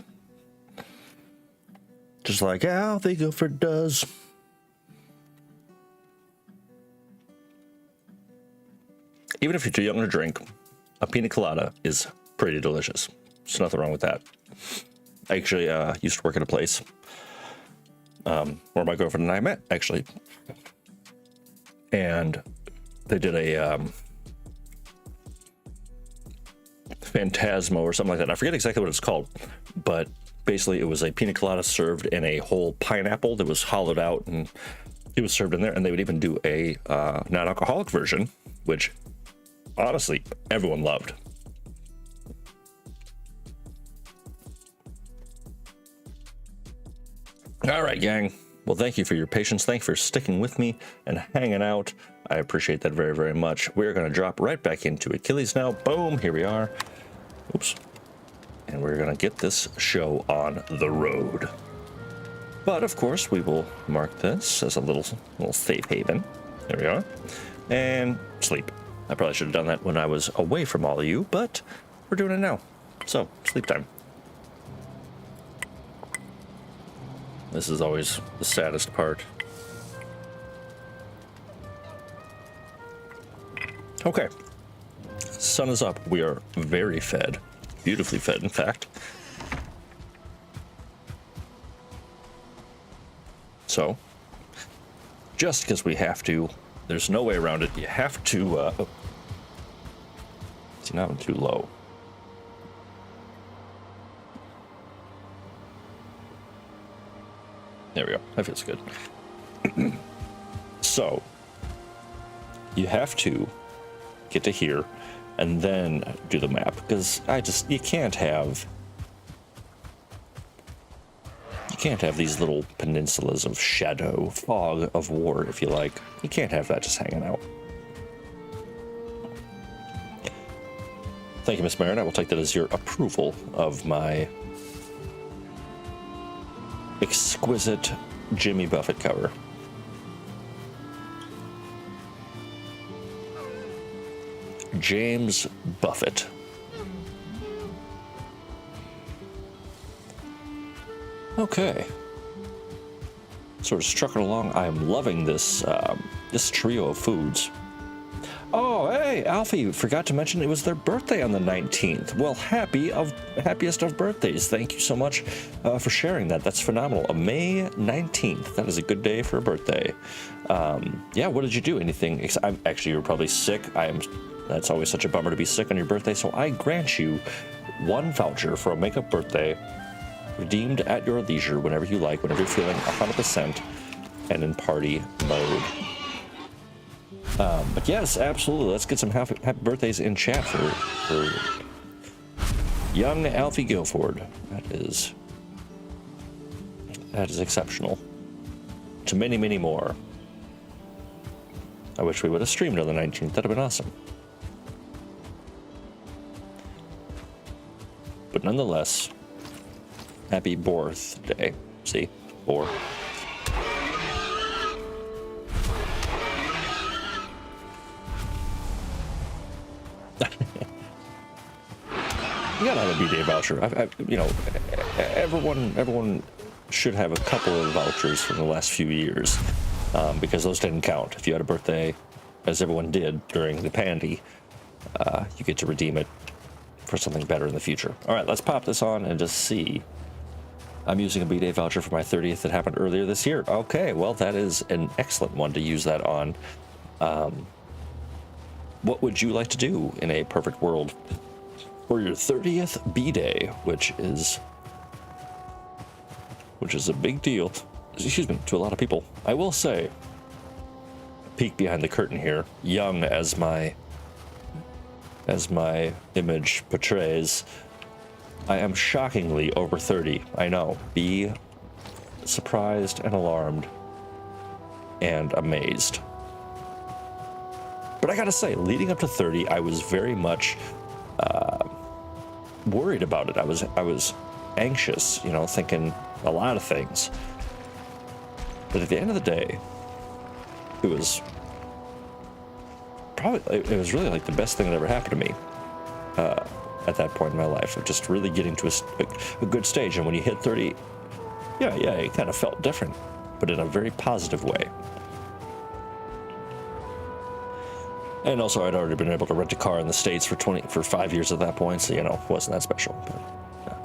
just like Alfie Guilford does. Even if you're too young to drink, a pina colada is pretty delicious. There's nothing wrong with that. I actually used to work at a place where my girlfriend and I met, actually. And they did a Phantasmo or something like that. I forget exactly what it's called, but basically it was a pina colada served in a whole pineapple that was hollowed out, and it was served in there. And they would even do a non-alcoholic version, which honestly everyone loved. All right, gang. Well, thank you for your patience. Thank you for sticking with me and hanging out. I appreciate that very, very much. We're going to drop right back into Achilles now. Boom, here we are. Oops. And we're going to get this show on the road. But, of course, we will mark this as a little safe haven. There we are. And sleep. I probably should have done that when I was away from all of you, but we're doing it now. So, sleep time. This is always the saddest part. Okay. Sun is up. We are very fed. Beautifully fed, in fact. So, just because we have to, there's no way around it. You have to, see, now I'm too low. There we go. That feels good. So, you have to get to here and then do the map, because you can't have these little peninsulas of shadow, fog of war, if you like. You can't have that just hanging out. Thank you, Miss Marin. I will take that as your approval of my exquisite Jimmy Buffett cover. James Buffett. Okay. Sort of struck it along. I am loving this this trio of foods. Oh, hey, Alfie, forgot to mention it was their birthday on the 19th. Well, happiest of birthdays. Thank you so much for sharing that. That's phenomenal. May 19th. That is a good day for a birthday. Yeah, what did you do? Anything? Actually, you were probably sick. That's always such a bummer to be sick on your birthday. So I grant you one voucher for a makeup birthday, redeemed at your leisure whenever you like, whenever you're feeling 100% and in party mode. But yes, absolutely. Let's get some happy birthdays in chat for young Alfie Guilford. That is exceptional. To many, many more. I wish we would have streamed on the 19th. That'd have been awesome. But nonetheless, happy birthday. See? Or. You gotta have a B-Day voucher. Everyone should have a couple of vouchers from the last few years, because those didn't count. If you had a birthday, as everyone did during the pandy, you get to redeem it for something better in the future. All right, let's pop this on and just see. I'm using a B-Day voucher for my 30th that happened earlier this year. Okay, well, that is an excellent one to use that on. What would you like to do in a perfect world for your 30th B-Day, which is a big deal, excuse me, to a lot of people. I will say, peek behind the curtain here, young as my image portrays, I am shockingly over 30. I know. Be surprised and alarmed and amazed. But I gotta say, leading up to 30, I was very much worried about it. I was anxious, thinking a lot of things. But at the end of the day, it was really like the best thing that ever happened to me. at that point in my life of just really getting to a good stage. And when you hit 30, yeah, it kind of felt different, but in a very positive way. And also, I'd already been able to rent a car in the States for 5 years at that point, so, you know, it wasn't that special. But, yeah.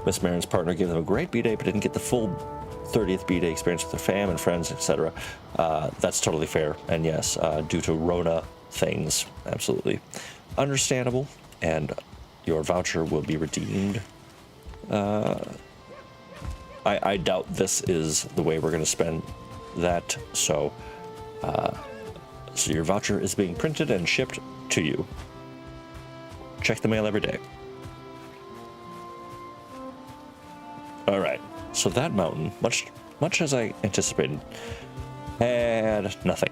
Miss Marin's partner gave them a great B-Day, but didn't get the full 30th B-Day experience with their fam and friends, etc. That's totally fair. And yes, due to Rona things, absolutely understandable. And your voucher will be redeemed. I doubt this is the way we're going to spend that, so your voucher is being printed and shipped to you. Check the mail every day. All right, so that mountain, much as I anticipated, had nothing.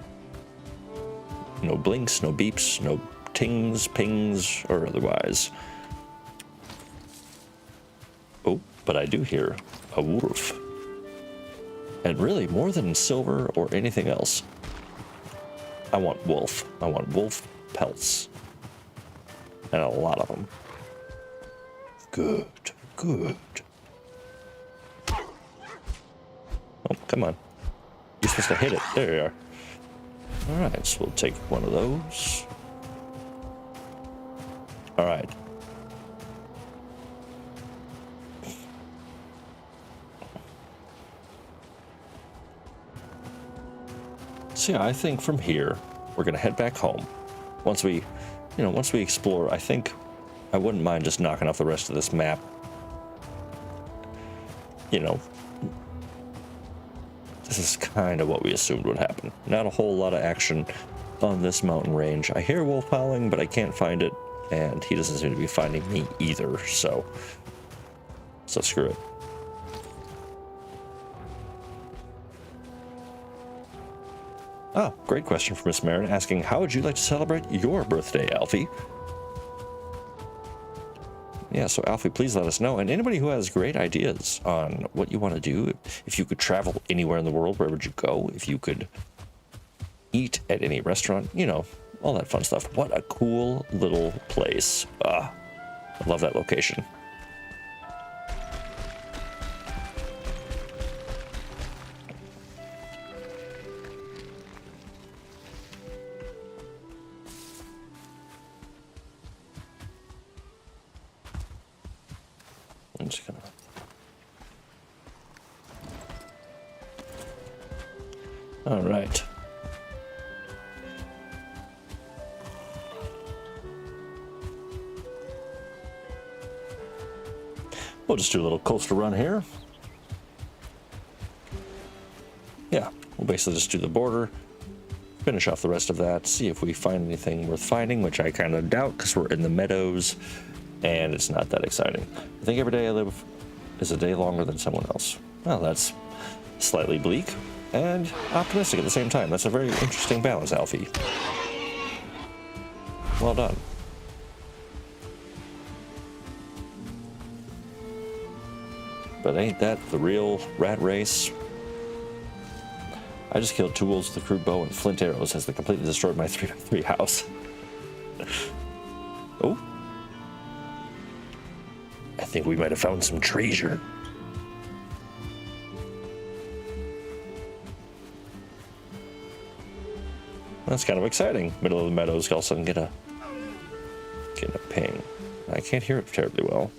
No blinks, no beeps, no tings, pings, or otherwise. Oh, but I do hear a wolf. And really, more than silver or anything else, I want wolf. I want wolf pelts. And a lot of them. Good, good. Oh, come on. You're supposed to hit it. There you are. All right, so we'll take one of those. All right. So yeah, I think from here, we're going to head back home. Once we explore, I think I wouldn't mind just knocking off the rest of this map. You know, this is kind of what we assumed would happen. Not a whole lot of action on this mountain range. I hear wolf howling, but I can't find it, and he doesn't seem to be finding me either, so screw it. Oh, great question from Miss Marin, asking, how would you like to celebrate your birthday, Alfie? Yeah, so Alfie, please let us know. And anybody who has great ideas on what you want to do, if you could travel anywhere in the world, where would you go? If you could eat at any restaurant, you know, all that fun stuff. What a cool little place. I love that location. I'm just gonna... All right. We'll just do a little coastal run here. Yeah, we'll basically just do the border, finish off the rest of that, see if we find anything worth finding, which I kind of doubt because we're in the meadows. And it's not that exciting. I think every day I live is a day longer than someone else. Well, that's slightly bleak and optimistic at the same time. That's a very interesting balance, Alfie. Well done. But ain't that the real rat race? I just killed 2 wolves with a crude bow and flint arrows as they completely destroyed my 3x3 house. Oh. I think we might have found some treasure. That's kind of exciting. Middle of the meadows, all of a sudden get a ping. I can't hear it terribly well.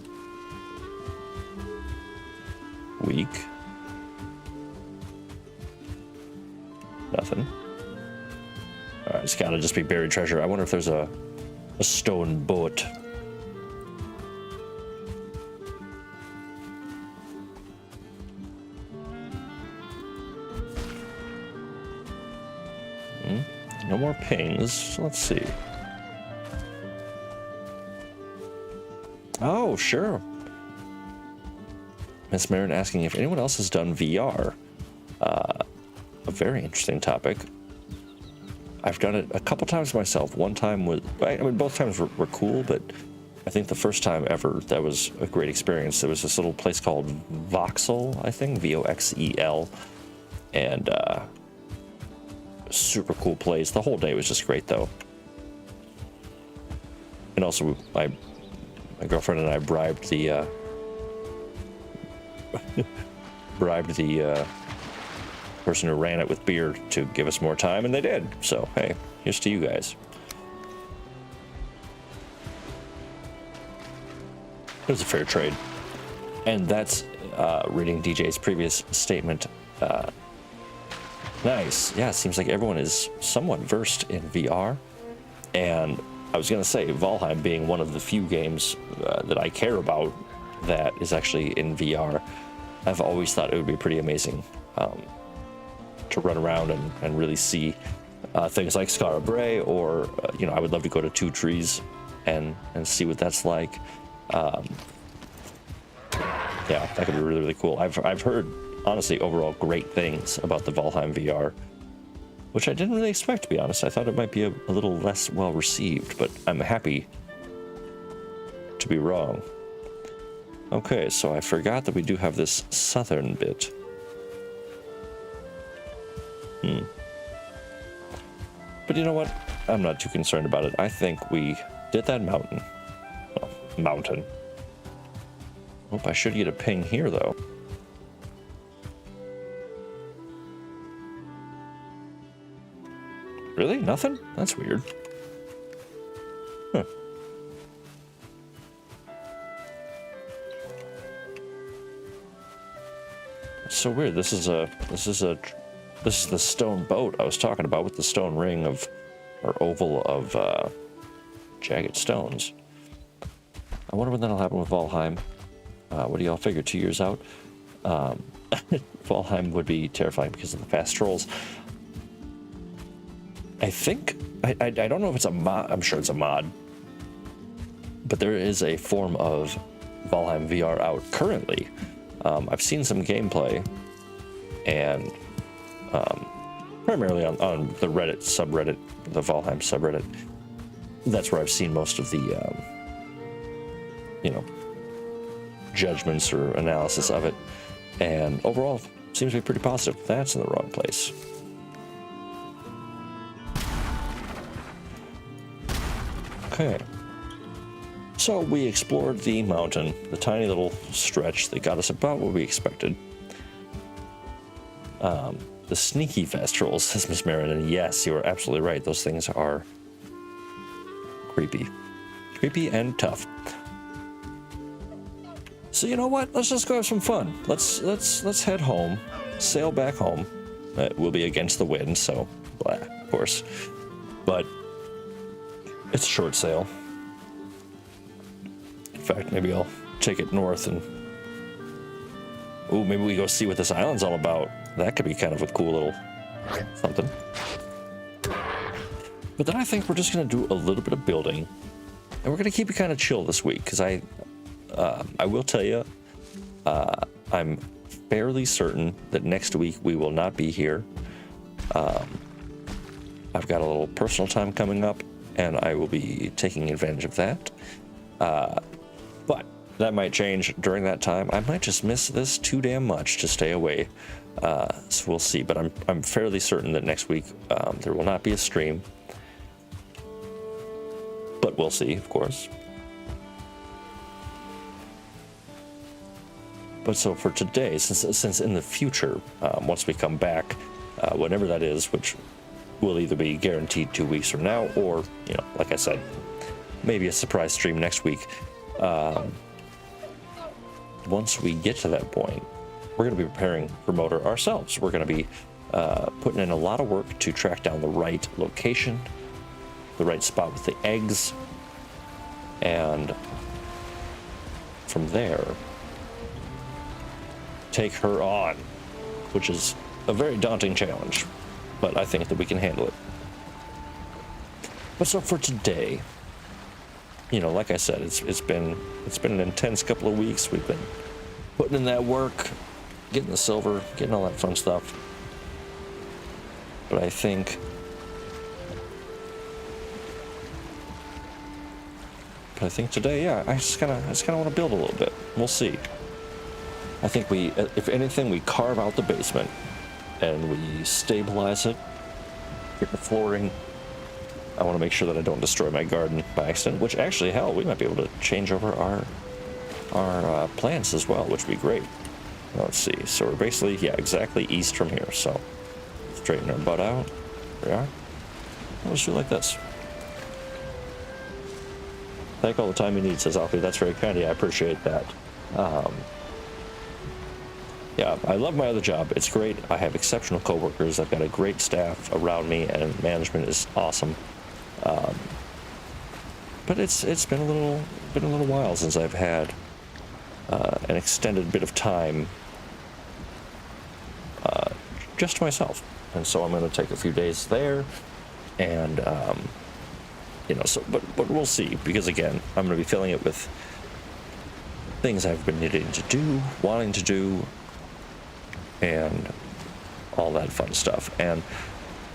Weak. Nothing. Alright, it's gotta just be buried treasure. I wonder if there's a stone boat. No more pings. Let's see. Oh, sure. Miss Marin asking if anyone else has done VR. A very interesting topic. I've done it a couple times myself. One time both times were cool, but I think the first time ever, that was a great experience. There was this little place called Voxel, I think, Voxel, and super cool place. The whole day was just great, though. also, my girlfriend and I bribed the person who ran it with beer to give us more time, and they did. So hey, here's to you guys. It was a fair trade. And that's reading DJ's previous statement. Nice. Yeah, it seems like everyone is somewhat versed in VR. And I was going to say, Valheim being one of the few games that I care about that is actually in VR, I've always thought it would be pretty amazing to run around and really see things like Skara Brae, or, I would love to go to Two Trees and see what that's like. Yeah, that could be really, really cool. I've heard, honestly, overall great things about the Valheim VR, which I didn't really expect, to be honest. I thought it might be a little less well received, but I'm happy to be wrong. Okay, so I forgot that we do have this southern bit. But you know what? I'm not too concerned about it. I think we did that mountain. Well, mountain. Hope I should get a ping here, though. Really? Nothing? That's weird. Huh. It's so weird. This is the stone boat I was talking about with the stone ring of, or oval of jagged stones. I wonder when that'll happen with Valheim. What do y'all figure? 2 years out? Valheim would be terrifying because of the fast trolls. I think, I don't know if it's a mod, I'm sure it's a mod, but there is a form of Valheim VR out currently. I've seen some gameplay, and primarily on the Reddit subreddit, the Valheim subreddit. That's where I've seen most of the, judgments or analysis of it, and overall seems to be pretty positive. That's in the wrong place. Okay, so we explored the mountain, the tiny little stretch that got us about what we expected. The sneaky fast trolls, says Miss Marin, and yes, you are absolutely right. Those things are creepy and tough. So you know what? Let's just go have some fun. Let's head home, sail back home. We'll be against the wind, so blah, of course. But it's a short sail. In fact, maybe I'll take it north and maybe we go see what this island's all about. That could be kind of a cool little something. But then I think we're just gonna do a little bit of building, and we're gonna keep it kind of chill this week, because I will tell you, I'm fairly certain that next week we will not be here. I've got a little personal time coming up, and I will be taking advantage of that. But that might change during that time. I might just miss this too damn much to stay away. So we'll see. But I'm fairly certain that next week there will not be a stream. But we'll see, of course. But so for today, since in the future, once we come back, whenever that is, which will either be guaranteed 2 weeks from now, or, like I said, maybe a surprise stream next week. Once we get to that point, we're going to be preparing for Motor ourselves. We're going to be putting in a lot of work to track down the right location, the right spot with the eggs, and from there, take her on, which is a very daunting challenge, but I think that we can handle it. But so for today, like I said, it's been an intense couple of weeks. We've been putting in that work, getting the silver, getting all that fun stuff. But I think today, yeah, I just kind of want to build a little bit. We'll see. I think if anything, we carve out the basement and we stabilize it, get the flooring I want to make sure that I don't destroy my garden by accident, which actually, hell, we might be able to change over our plants as well, which would be great. Let's see. So we're basically, yeah, exactly east from here. So straighten our butt out. There we are. Let's do it like this. Take all the time you need, says Alfie. That's very kind of you. I appreciate that. Yeah, I love my other job. It's great. I have exceptional coworkers. I've got a great staff around me, and management is awesome. But it's been a little while since I've had an extended bit of time just to myself, and so I'm going to take a few days there, and you know. So, but we'll see, because again, I'm going to be filling it with things I've been needing to do, wanting to do, and all that fun stuff. And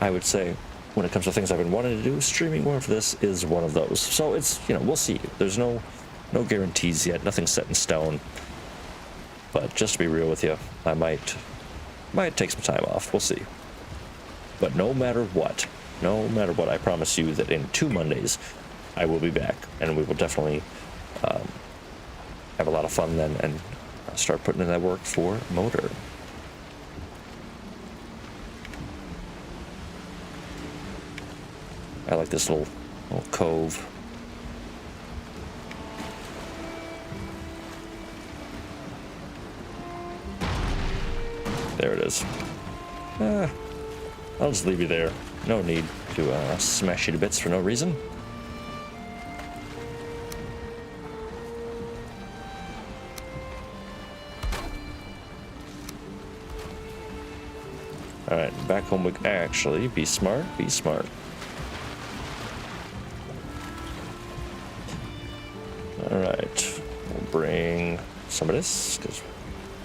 I would say, when it comes to things I've been wanting to do, streaming more of this is one of those. So it's, you know, we'll see. There's no guarantees yet, nothing set in stone. But just to be real with you, I might take some time off. We'll see. But no matter what, I promise you that in 2 Mondays, I will be back, and we will definitely have a lot of fun then, and start putting in that work for Motor. I like this little cove. There it is. I'll just leave you there. No need to smash you to bits for no reason. Alright, back home we actually be smart. Alright, we'll bring some of this, because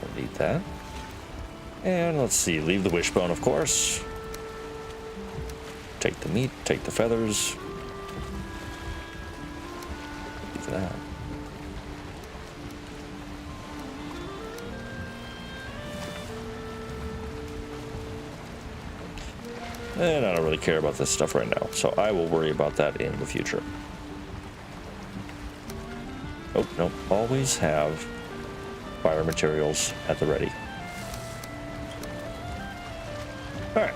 we'll need that. And let's see, leave the wishbone, of course. Take the meat, take the feathers. Leave that. And I don't really care about this stuff right now, so I will worry about that in the future. Oh, no, always have fire materials at the ready. Alright,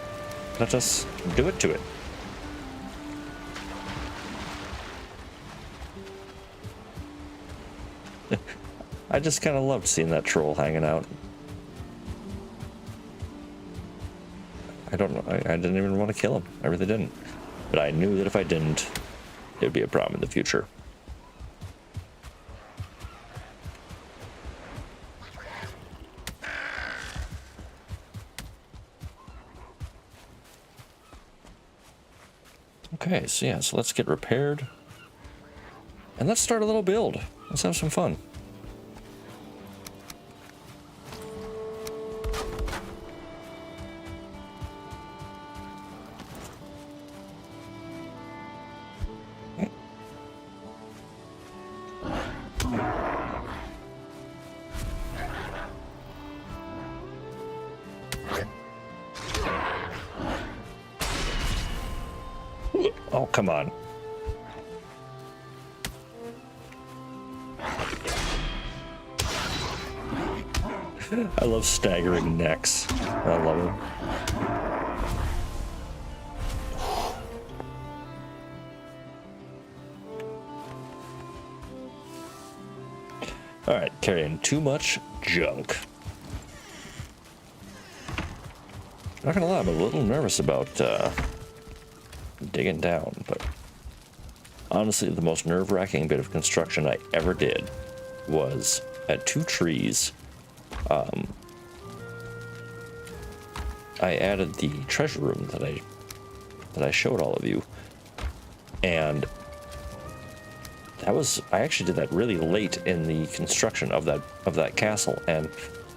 let us do it to it. I just kind of loved seeing that troll hanging out. I don't know, I didn't even want to kill him. I really didn't. But I knew that if I didn't, it would be a problem in the future. Okay, so yeah, so let's get repaired. And let's start a little build. Let's have some fun. Oh, come on. I love staggering necks. I love it. All right, carrying too much junk. Not gonna lie, I'm a little nervous about digging down, but honestly, the most nerve-wracking bit of construction I ever did was at 2 trees. I added the treasure room that I showed all of you, and I actually did that really late in the construction of that castle, and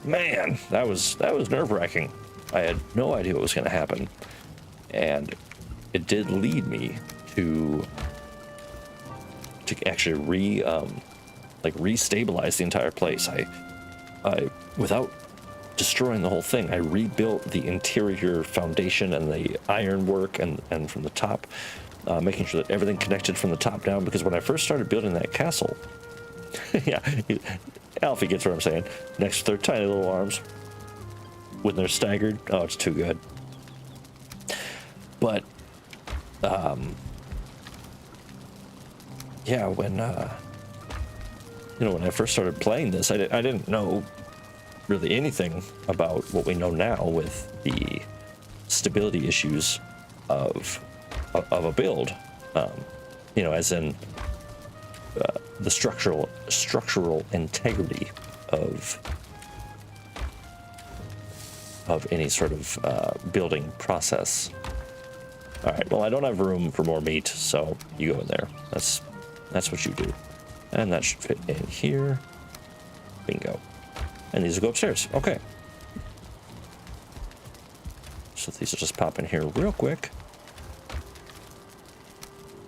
man, that was nerve-wracking. I had no idea what was going to happen, and it did lead me to actually re-stabilize the entire place. I without destroying the whole thing, I rebuilt the interior foundation and the ironwork and from the top making sure that everything connected from the top down, because when I first started building that castle, yeah, Alfie gets what I'm saying. Next to their tiny little arms, when they're staggered, oh, it's too good. But, yeah, when, you know, when I first started playing this, I didn't know really anything about what we know now with the stability issues of a build, you know, as in the structural integrity of any sort of building process. All right, well, I don't have room for more meat, so you go in there. That's what you do. And that should fit in here. Bingo. And these will go upstairs. Okay. So these will just pop in here real quick.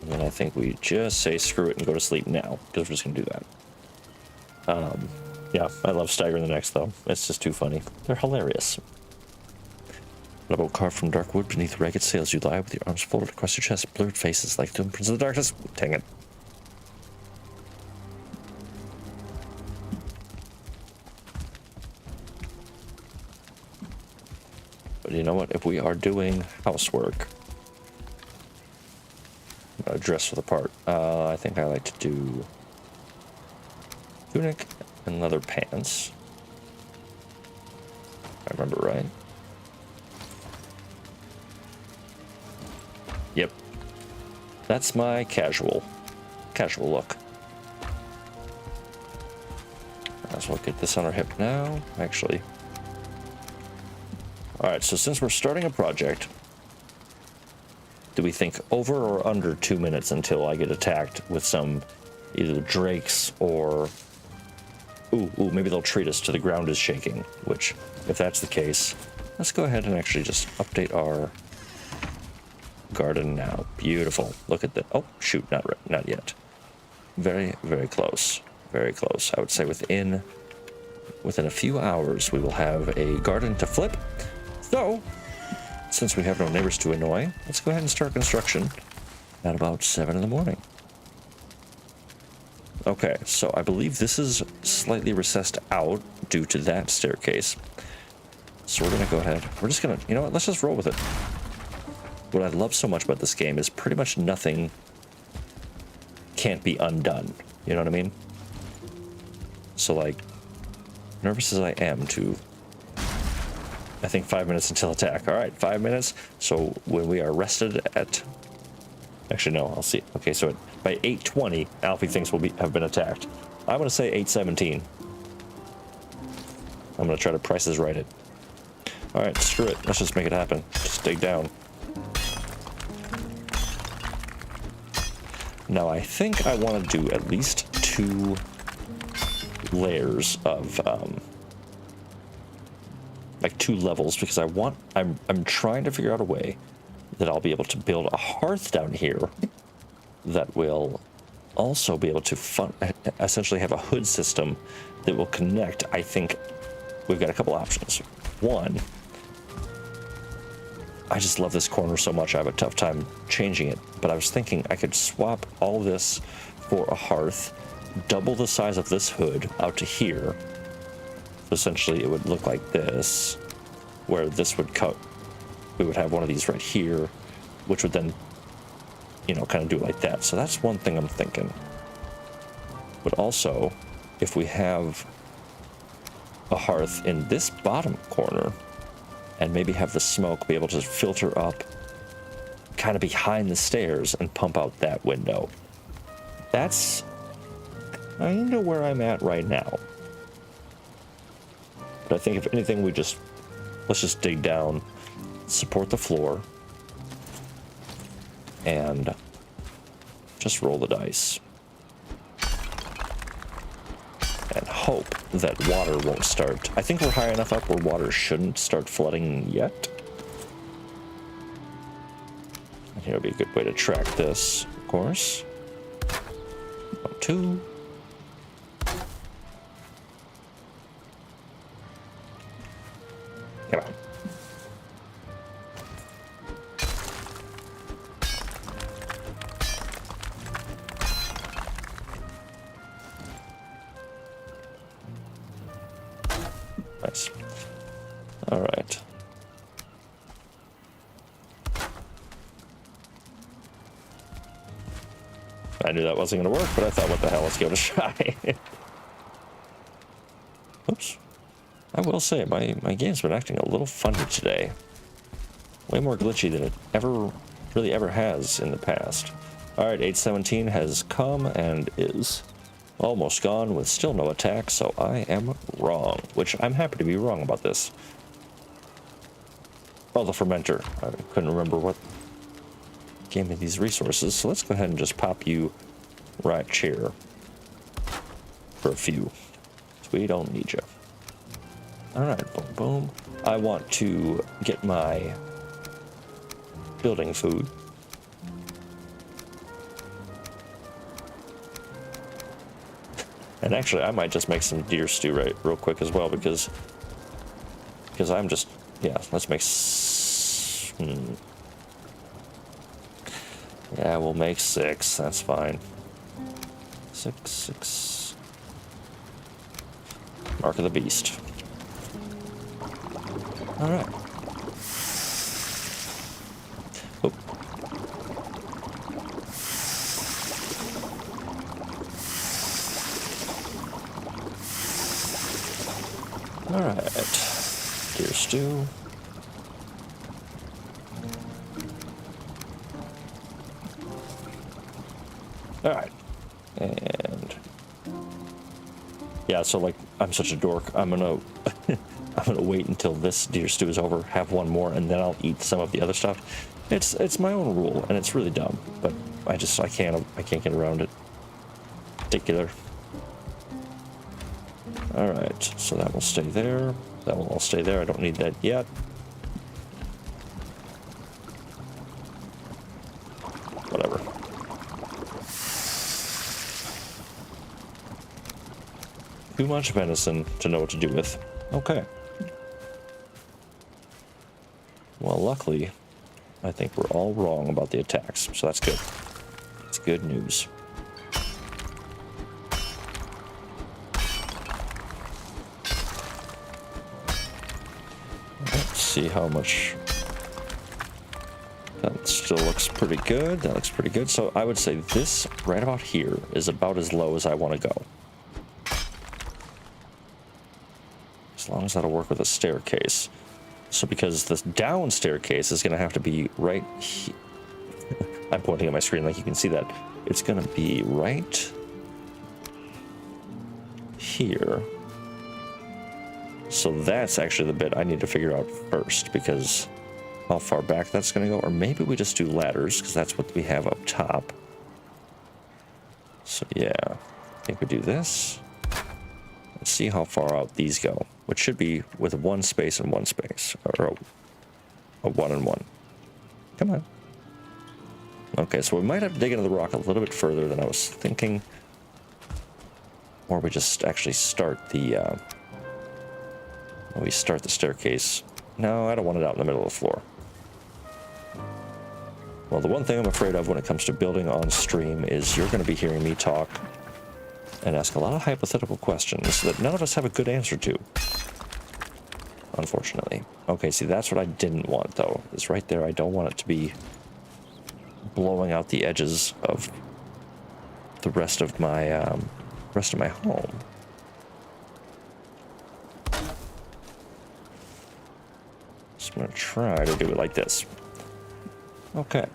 And then I think we just say screw it and go to sleep now, because we're just going to do that. Yeah, I love staggering the necks, though. It's just too funny. They're hilarious. What about carved from dark wood beneath ragged sails you lie with your arms folded across your chest, blurred faces like doom prince of the darkness? Dang it. But you know what? If we are doing housework, I'm gonna dress for the part. I think I like to do tunic and leather pants. If I remember right. Yep. That's my casual look. Might as well get this on our hip now, actually. All right, so since we're starting a project, do we think over or under 2 minutes until I get attacked with some either drakes or... Ooh, maybe they'll treat us to the ground is shaking, which, if that's the case, let's go ahead and actually just update our garden now. Beautiful. Look at that. Oh, shoot, not yet. Very, very close. Very close. I would say within a few hours, we will have a garden to flip. So, since we have no neighbors to annoy, let's go ahead and start construction at about 7 in the morning. Okay, so I believe this is slightly recessed out due to that staircase. So we're going to go ahead. We're just going to, you know what, let's just roll with it. What I love so much about this game is pretty much nothing can't be undone. You know what I mean? So, like, nervous as I am to... I think 5 minutes until attack. All right, 5 minutes. So when we are rested at... Actually, no, I'll see. Okay, so by 8:20, Alfie thinks we'll have been attacked. I'm going to say 8:17. I'm going to try to Price is Right it. All right, screw it. Let's just make it happen. Just dig down. Now, I think I want to do at least 2 layers of... like 2 levels, because I'm trying to figure out a way that I'll be able to build a hearth down here that will also be able to essentially have a hood system that will connect. I think we've got a couple options. One, I just love this corner so much I have a tough time changing it, but I was thinking I could swap all this for a hearth, double the size of this hood out to here. Essentially, it would look like this, where this would cut. We would have one of these right here, which would then, you know, kind of do it like that. So that's one thing I'm thinking. But also, if we have a hearth in this bottom corner, and maybe have the smoke be able to filter up kind of behind the stairs and pump out that window. That's kind of where I'm at right now. But I think if anything, let's just dig down, support the floor, and just roll the dice. And hope that water won't start. I think we're high enough up where water shouldn't start flooding yet. And here would be a good way to track this, of course. 1, 2. Come on. I knew that wasn't going to work, but I thought, what the hell, let's give it a try. Oops. I will say, my game's been acting a little funny today. Way more glitchy than it really ever has in the past. Alright, 817 has come and is almost gone with still no attack, so I am wrong. Which, I'm happy to be wrong about this. Oh, the fermenter. I couldn't remember what gave me these resources, so let's go ahead and just pop you right here for a few. So we don't need you. Alright, boom, boom. I want to get my building food. And actually, I might just make some deer stew real quick as well, because I'm just, yeah, let's make, yeah, we'll make 6, that's fine. 6. Mark of the beast. All right. Oh. All right. Deer stew. All right. And yeah, so like, I'm such a dork. I'm gonna wait until this deer stew is over, have one more, and then I'll eat some of the other stuff. It's my own rule, and it's really dumb, but I can't get around it. Particular. All right, so that will stay there. That will all stay there. I don't need that yet. Whatever. Too much venison to know what to do with. Okay. Well, luckily, I think we're all wrong about the attacks, so that's good. It's good news. Let's see how much. That still looks pretty good. That looks pretty good. So I would say this right about here is about as low as I want to go. As long as that'll work with a staircase. So because this down staircase is going to have to be right here. I'm pointing at my screen like you can see that. It's going to be right here. So that's actually the bit I need to figure out first, because how far back that's going to go. Or maybe we just do ladders, because that's what we have up top. So yeah, I think we do this. Let's see how far out these go, which should be with one space and one space, or a 1 and 1. Come on. Okay, so we might have to dig into the rock a little bit further than I was thinking, or we just actually start the staircase. No, I don't want it out in the middle of the floor. Well, the one thing I'm afraid of when it comes to building on stream is you're going to be hearing me talk and ask a lot of hypothetical questions that none of us have a good answer to, unfortunately. Okay, see, that's what I didn't want, though, is right there. I don't want it to be blowing out the edges of the rest of my home. So I'm going to try to do it like this. Okay.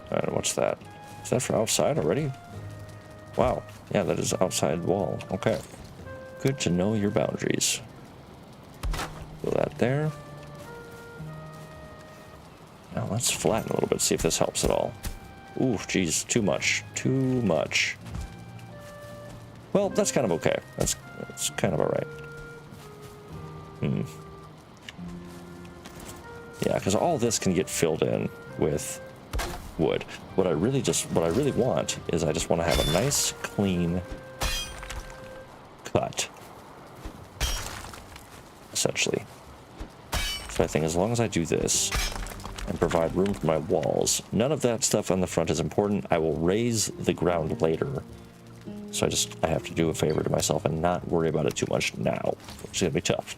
And what's that? Is that for outside already? Wow. Yeah, that is outside wall. Okay. Good to know your boundaries. Put that there. Now let's flatten a little bit, see if this helps at all. Ooh, geez, too much. Too much. Well, that's kind of okay. That's kind of all right. Yeah, because all this can get filled in with wood. What I really want is I just want to have a nice, clean cut, essentially. So I think as long as I do this and provide room for my walls, none of that stuff on the front is important. I will raise the ground later So I have to do a favor to myself and not worry about it too much now, which is going to be tough.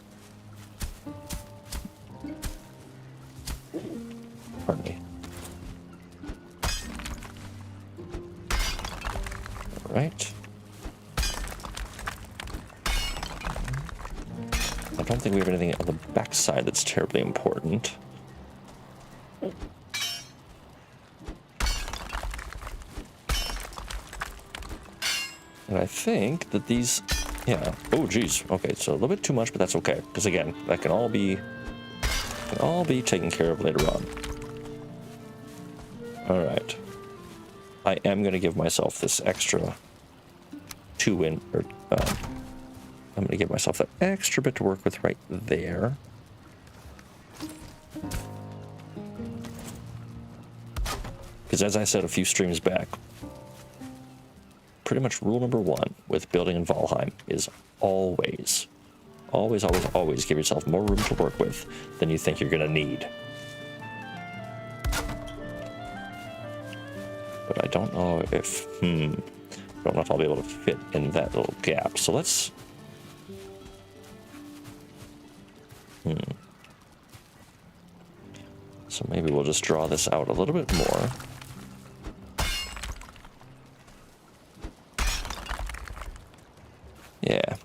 Pardon me. All right. I don't think we have anything on the back side that's terribly important. And I think that these, yeah. Oh, geez. Okay, so a little bit too much, but that's okay. Because again, that can all be taken care of later on. All right. I am going to give myself this extra I'm going to give myself that extra bit to work with right there. Because as I said a few streams back, pretty much rule number one with building in Valheim is always give yourself more room to work with than you think you're going to need. But I don't know if, I don't know if I'll be able to fit in that little gap. So let's, so maybe we'll just draw this out a little bit more. Yeah.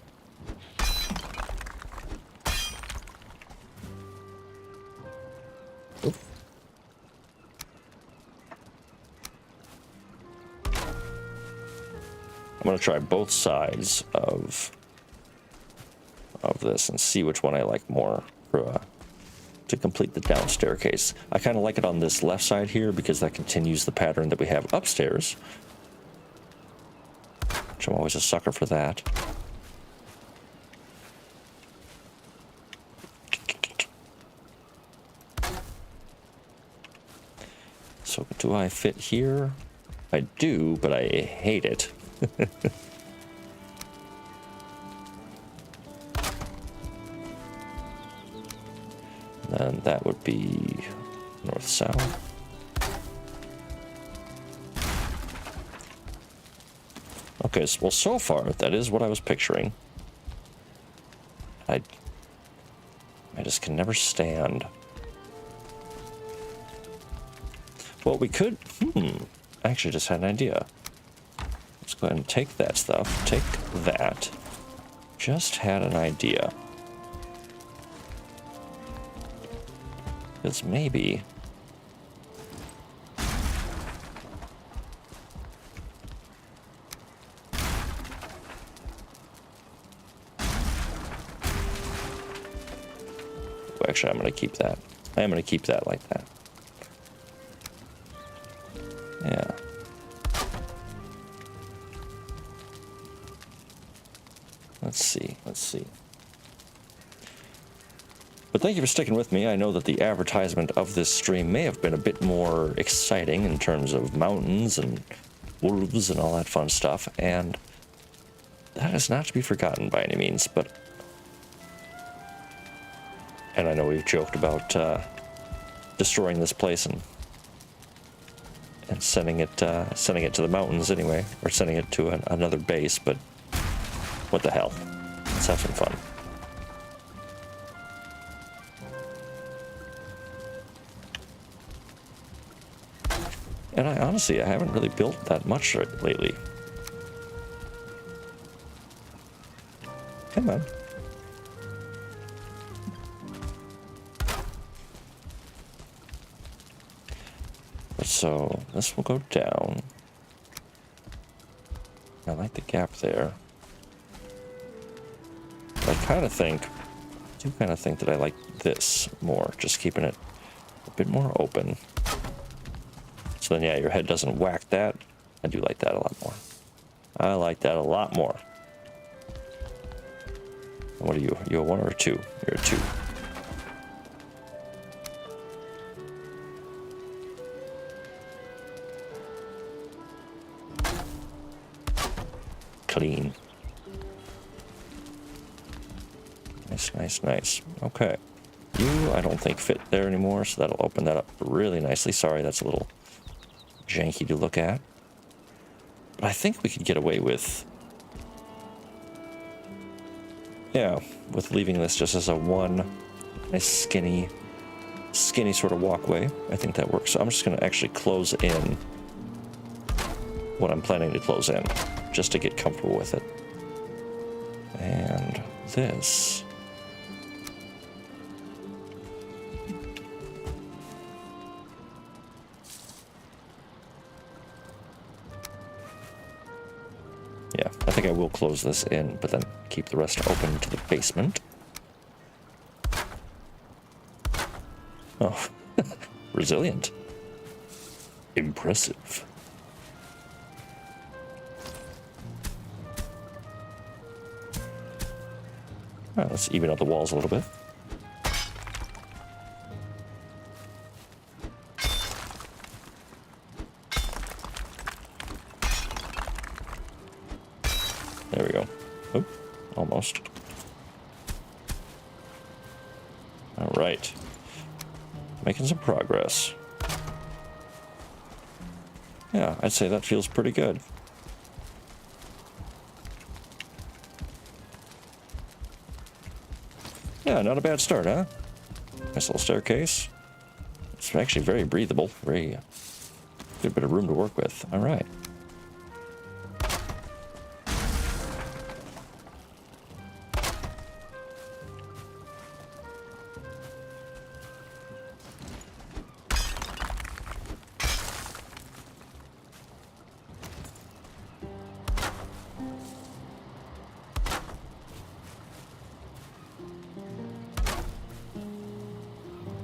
Oop. I'm going to try both sides of this and see which one I like more for, to complete the down staircase. I kind of like it on this left side here because that continues the pattern that we have upstairs, which I'm always a sucker for that. So do I fit here? I do, but I hate it. And that would be north-south. Okay, well, so far, that is what I was picturing. I just can never stand. Well, we could, I actually just had an idea. Let's go ahead and take that stuff, take that. Just had an idea. Because maybe... Actually, I'm going to keep that. I am going to keep that like that. Yeah. Let's see. But thank you for sticking with me. I know that the advertisement of this stream may have been a bit more exciting in terms of mountains and wolves and all that fun stuff, and that is not to be forgotten by any means, but... And I know we've joked about destroying this place and sending it to the mountains anyway, or sending it to another base, but what the hell? Let's have some fun. And I honestly haven't really built that much lately. Come on. So this will go down. I like the gap there. I kind of think that I like this more, just keeping it a bit more open. So then, yeah, your head doesn't whack that. I do like that a lot more. I like that a lot more. What are you? Are you a 1 or a 2? You're a 2. Clean. Nice. Okay. You, I don't think fit there anymore, so that'll open that up really nicely. Sorry, that's a little janky to look at. But I think we could get away with Yeah, with leaving this just as a one nice skinny sort of walkway, I think that works. So I'm just going to actually close in what I'm planning to close in, just to get comfortable with it. And this. Yeah, I think I will close this in, but then keep the rest open to the basement. Oh, resilient. Impressive. All right, let's even out the walls a little bit. There we go. Oh, almost. All right. Making some progress. Yeah, I'd say that feels pretty good. Yeah, not a bad start, huh? Nice little staircase. It's actually very breathable. Very good bit of room to work with. All right.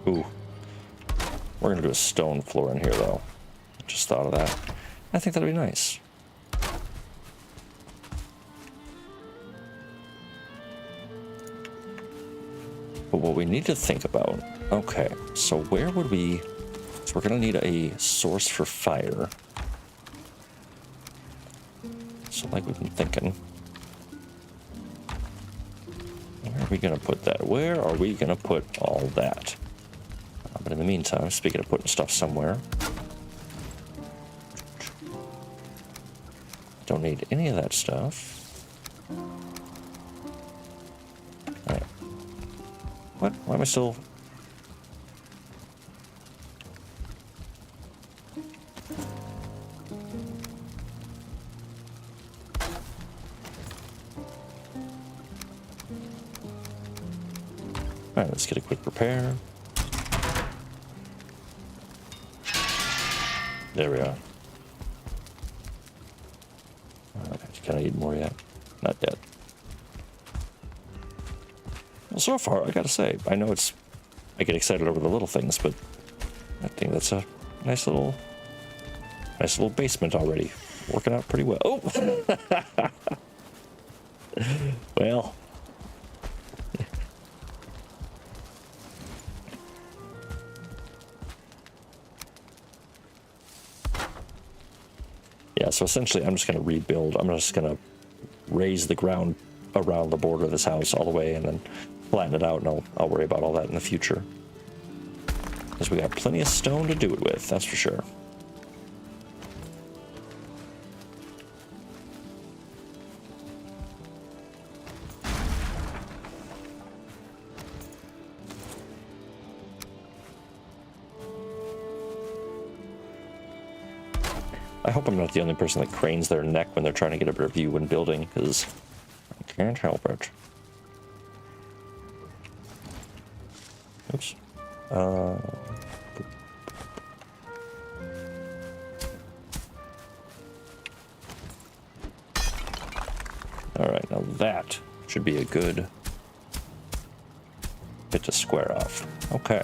Ooh. We're going to do a stone floor in here, though. Just thought of that. I think that'd be nice. But what we need to think about... Okay, so where would we... So we're going to need a source for fire. So like we've been thinking... Where are we going to put that? Where are we going to put all that? But in the meantime, speaking of putting stuff somewhere, don't need any of that stuff. All right. What? Why am I still... All right, let's get a quick repair. There we are. Can I eat more yet? Not yet. Well, so far, I gotta say, I know it's... I get excited over the little things, but I think that's a nice little basement already. Working out pretty well. Oh! Well... Yeah, so essentially I'm just going to rebuild. I'm just going to raise the ground around the border of this house all the way and then flatten it out, and I'll worry about all that in the future. Because we got plenty of stone to do it with, that's for sure. I hope I'm not the only person that cranes their neck when they're trying to get a better view when building, because I can't help it. Oops. Alright, now that should be a good bit to square off. Okay.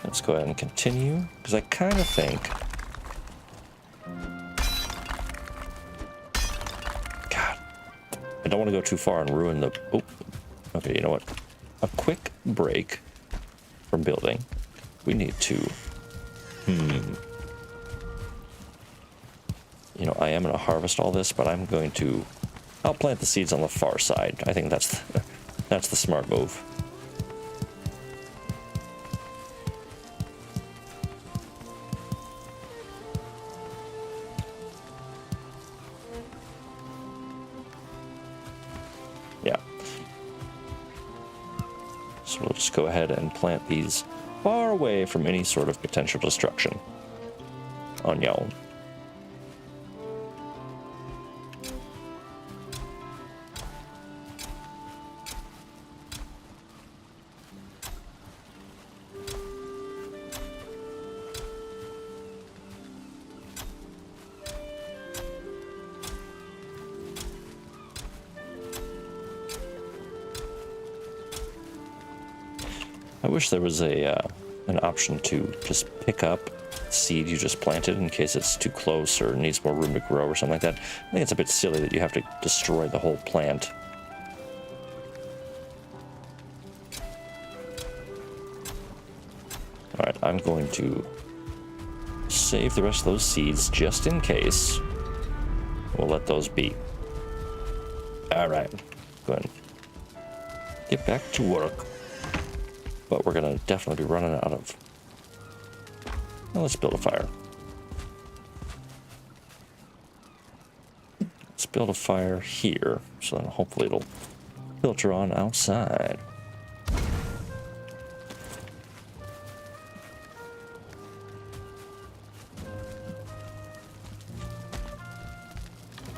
Let's go ahead and continue, because I kind of think... I don't want to go too far and ruin the... Oh, okay, you know what? A quick break from building. We need to... You know, I am going to harvest all this, but I'm going to... I'll plant the seeds on the far side. I think that's the smart move. Yeah. So we'll just go ahead and plant these far away from any sort of potential destruction on y'all. I wish there was an option to just pick up seed you just planted in case it's too close or needs more room to grow or something like that. I think it's a bit silly that you have to destroy the whole plant. Alright, I'm going to save the rest of those seeds just in case. We'll let those be. Alright, go ahead. Get back to work. But we're going to definitely be running out of... Well, let's build a fire. Let's build a fire here, so then hopefully it'll filter on outside.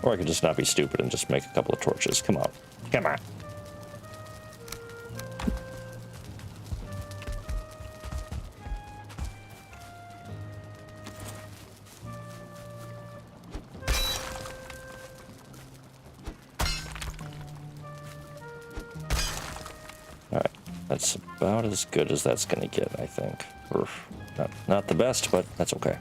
Or I could just not be stupid and just make a couple of torches. Come on. Come on. Alright, that's about as good as that's going to get, I think. Not the best, but that's okay.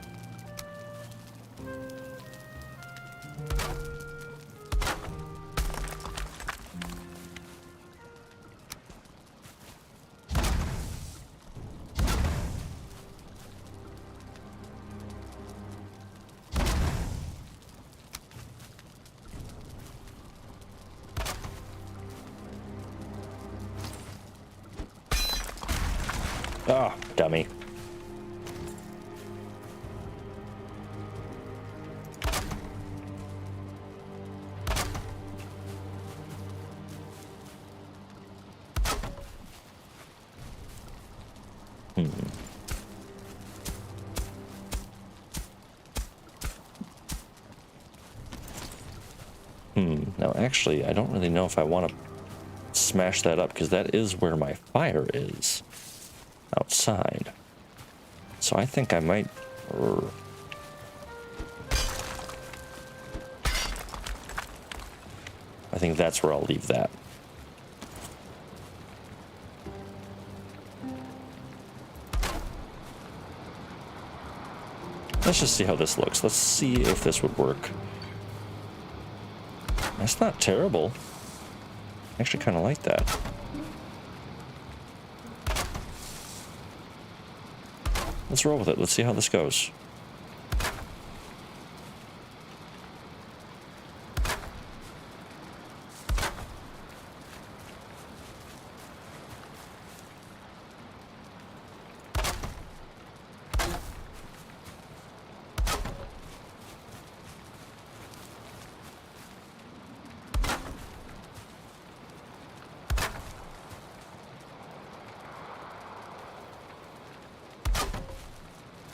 Ah, oh, dummy. Now, actually, I don't really know if I want to smash that up, because that is where my fire is. Outside. So I think I might... I think that's where I'll leave that. Let's just see how this looks. Let's see if this would work. That's not terrible. I actually kind of like that. Let's roll with it. Let's see how this goes.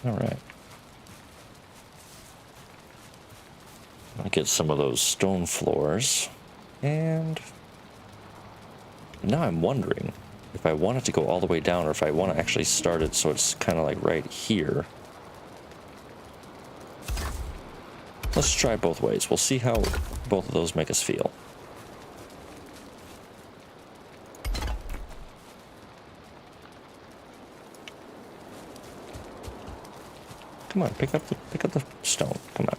All right. I'll get some of those stone floors. And now I'm wondering if I want it to go all the way down or if I want to actually start it so it's kind of like right here. Let's try both ways. We'll see how both of those make us feel. Come on, pick up the stone. Come on.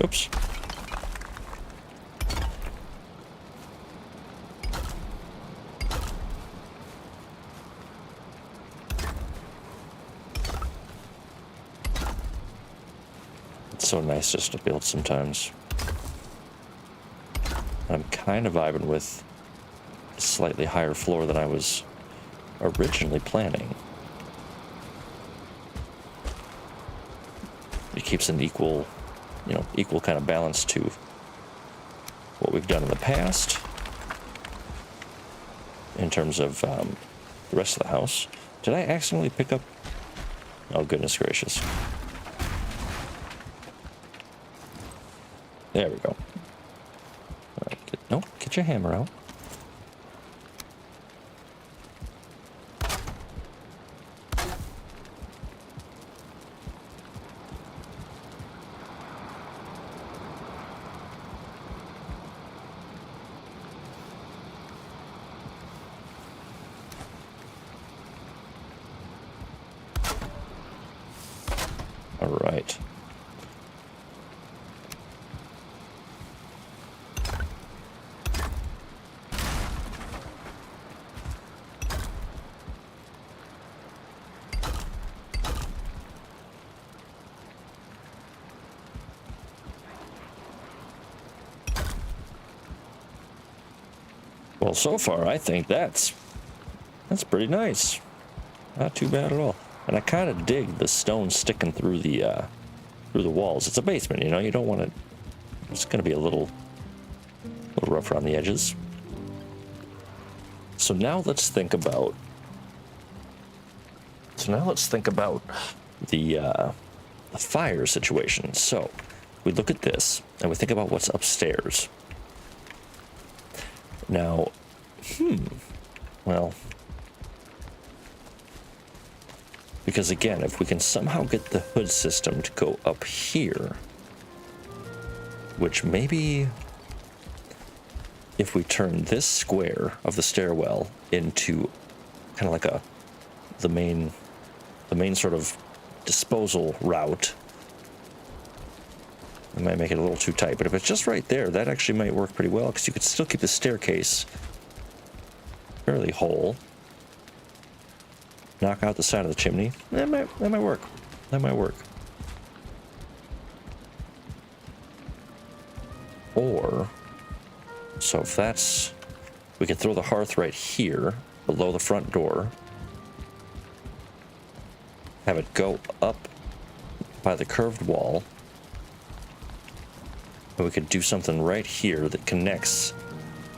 Oops. So nice just to build sometimes. I'm kind of vibing with a slightly higher floor than I was originally planning. It keeps an equal, equal kind of balance to what we've done in the past in terms of the rest of the house. Did I accidentally pick up? Oh, goodness gracious. There we go. All right, get your hammer out. All right. Well, so far, I think that's pretty nice. Not too bad at all. And I kind of dig the stone sticking through the walls. It's a basement, you don't want it. It's going to be a little rough around the edges. So now let's think about. The fire situation. So we look at this and we think about what's upstairs. Now, well, because again, if we can somehow get the hood system to go up here, which maybe if we turn this square of the stairwell into kind of like the main sort of disposal route, it might make it a little too tight, but if it's just right there, that actually might work pretty well, because you could still keep the staircase fairly whole. Knock out the side of the chimney. That might work. That might work. Or, so if that's, we could throw the hearth right here, below the front door. Have it go up by the curved wall. And we could do something right here that connects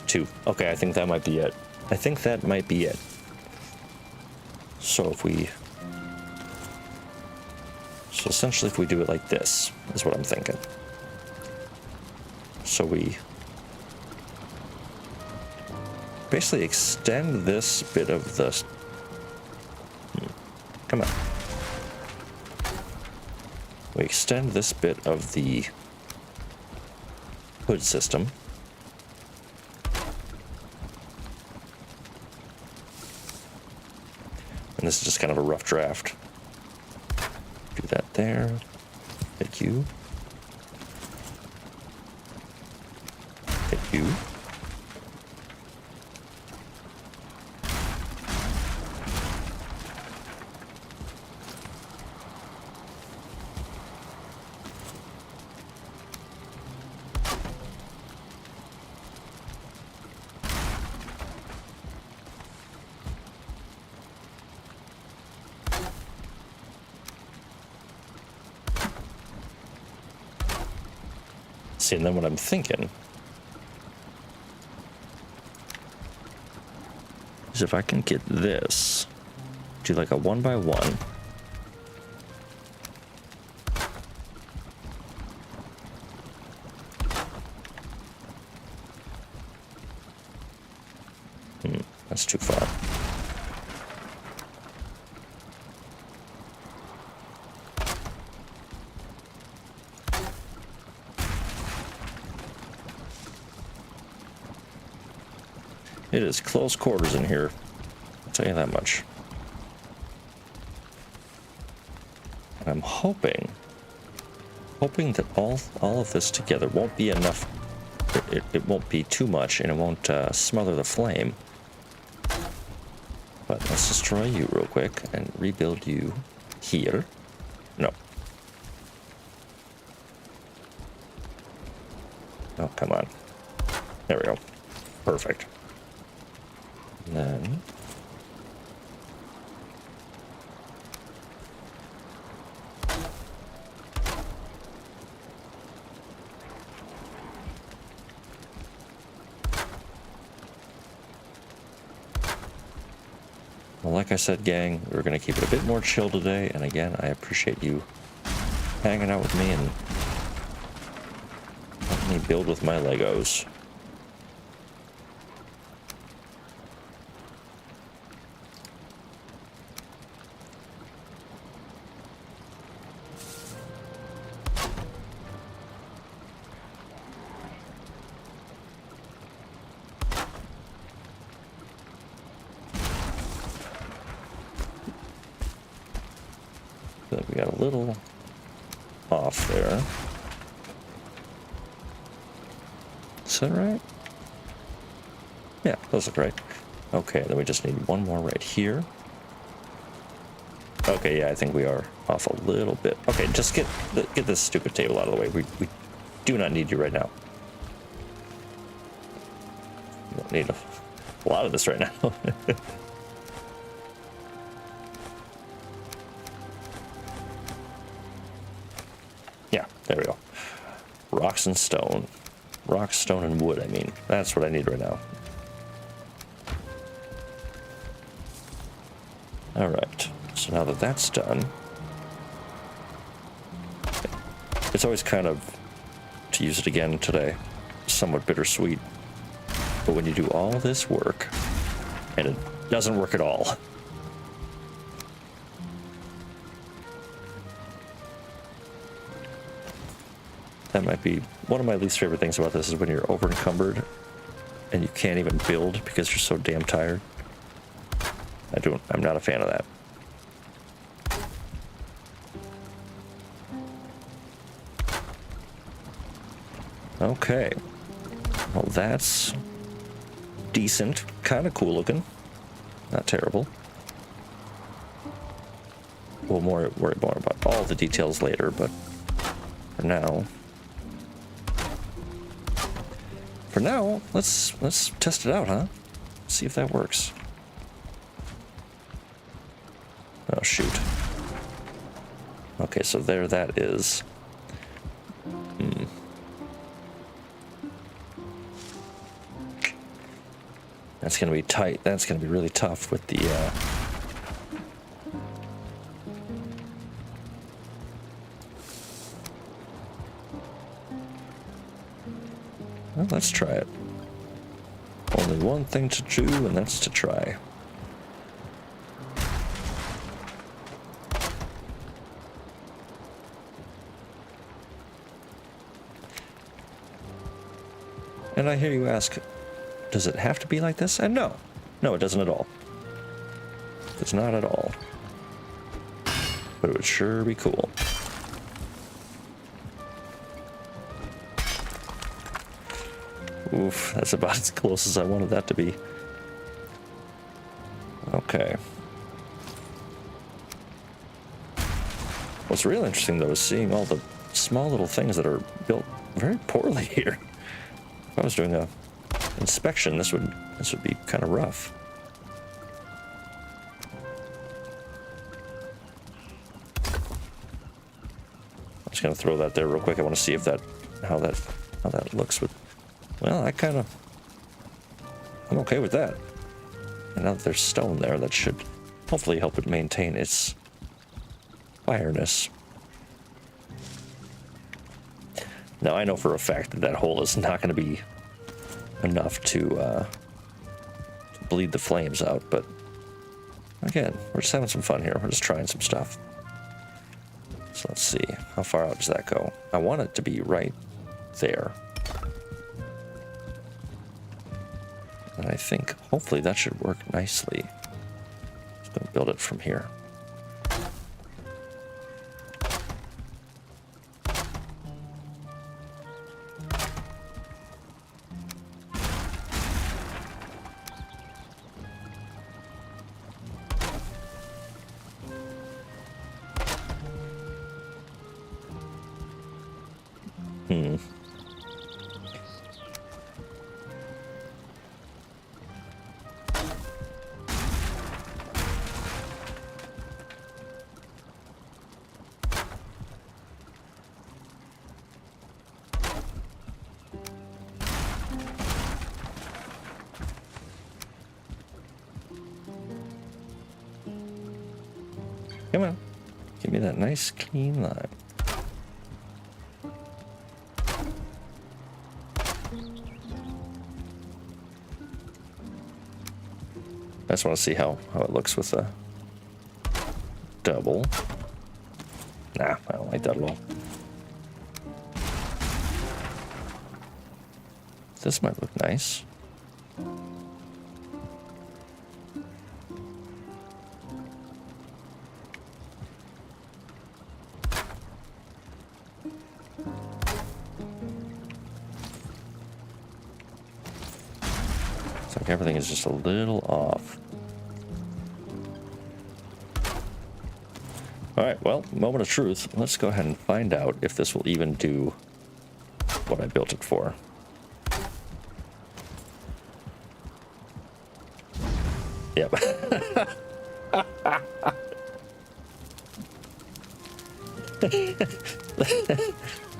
to, okay, I think that might be it. So essentially if we do it like this, is what I'm thinking. So we basically extend this bit of the, come on. We extend this bit of the hood system. And this is just kind of a rough draft. Do that there. Hit you. Hit you. See, and then what I'm thinking is if I can get this, do like a 1x1. That's too far. It is close quarters in here, I'll tell you that much. And I'm hoping that all of this together won't be enough. It won't be too much, and it won't smother the flame. But let's destroy you real quick and rebuild you here. No. Oh, come on. There we go. Perfect. And then... well, like I said, gang, we're going to keep it a bit more chill today. And again, I appreciate you hanging out with me and letting me build with my Legos. So we got a little off there. Is that right? Yeah, those look right. Okay, then we just need one more right here. Okay, yeah, I think we are off a little bit. Okay, just get this stupid table out of the way. We do not need you right now. We don't need a lot of this right now. Yeah, there we go. Rocks and stone. Rocks, stone, and wood, I mean. That's what I need right now. Alright, so now that that's done, it's always kind of, to use it again today, somewhat bittersweet. But when you do all this work, and it doesn't work at all, that might be one of my least favorite things about this, is when you're over encumbered and you can't even build because you're so damn tired. I'm not a fan of that. Okay. Well, that's decent. Kind of cool looking. Not terrible. We'll worry more about all the details later, but for now... let's test it out, huh? See if that works. Oh, shoot. Okay, so there that is. That's gonna be tight. That's gonna be really tough with the, well, let's try it. Only one thing to do, and that's to try. And I hear you ask, does it have to be like this? And no. No, it doesn't at all. It's not at all. But it would sure be cool. Oof, that's about as close as I wanted that to be. Okay. What's real interesting, though, is seeing all the small little things that are built very poorly here. If I was doing a inspection, this would be kind of rough. I'm just gonna throw that there real quick. I want to see if how that looks with. Well, I'm okay with that. And now that there's stone there, that should hopefully help it maintain its fireness. Now, I know for a fact that hole is not going to be enough to bleed the flames out, but again, we're just having some fun here. We're just trying some stuff. So let's see, how far out does that go? I want it to be right there. And I think, hopefully, that should work nicely. Just going to build it from here. Come on. Give me that nice clean line. I just want to see how it looks with a double. Nah, I don't like that at all. This might look nice. It's like everything is just a little off. All right, well, moment of truth. Let's go ahead and find out if this will even do what I built it for. Yep.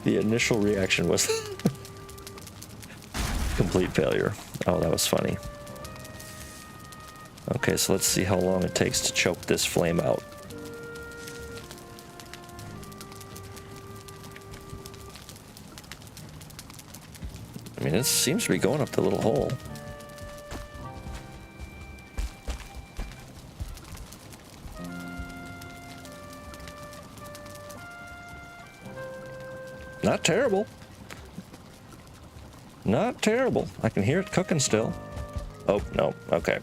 The initial reaction was complete failure. Oh, that was funny. Okay, so let's see how long it takes to choke this flame out. I mean, it seems to be going up the little hole. Not terrible. Not terrible. I can hear it cooking still. Oh, no. Okay.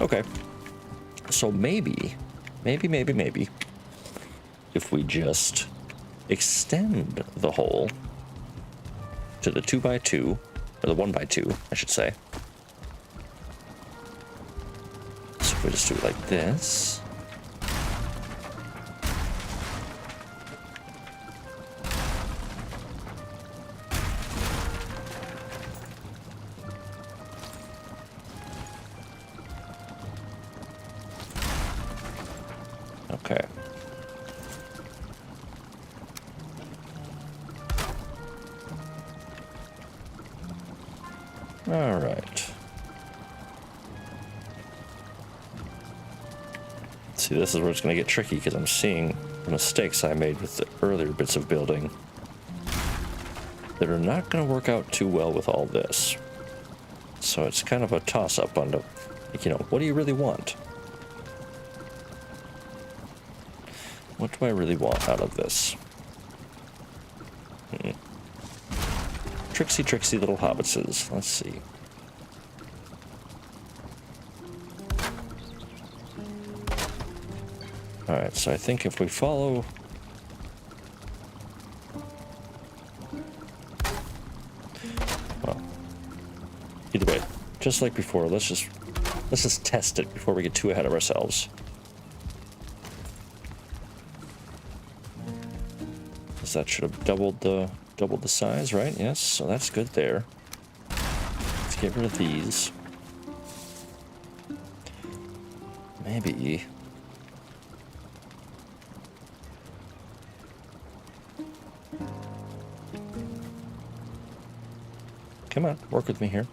Okay. So maybe, if we just extend the hole to the 2x2, or the 1x2, I should say. So if we just do it like this. Okay. All right. See, this is where it's going to get tricky because I'm seeing the mistakes I made with the earlier bits of building that are not going to work out too well with all this. So it's kind of a toss-up on the, like, you know, what do you really want? What do I really want out of this? Tricksy little hobbitses. Let's see. Alright, so I think if we follow... Well, either way, just like before, let's just test it before we get too ahead of ourselves. Because that should have doubled the size, right? Yes, so that's good there. Let's get rid of these. Maybe... Come on, work with me here.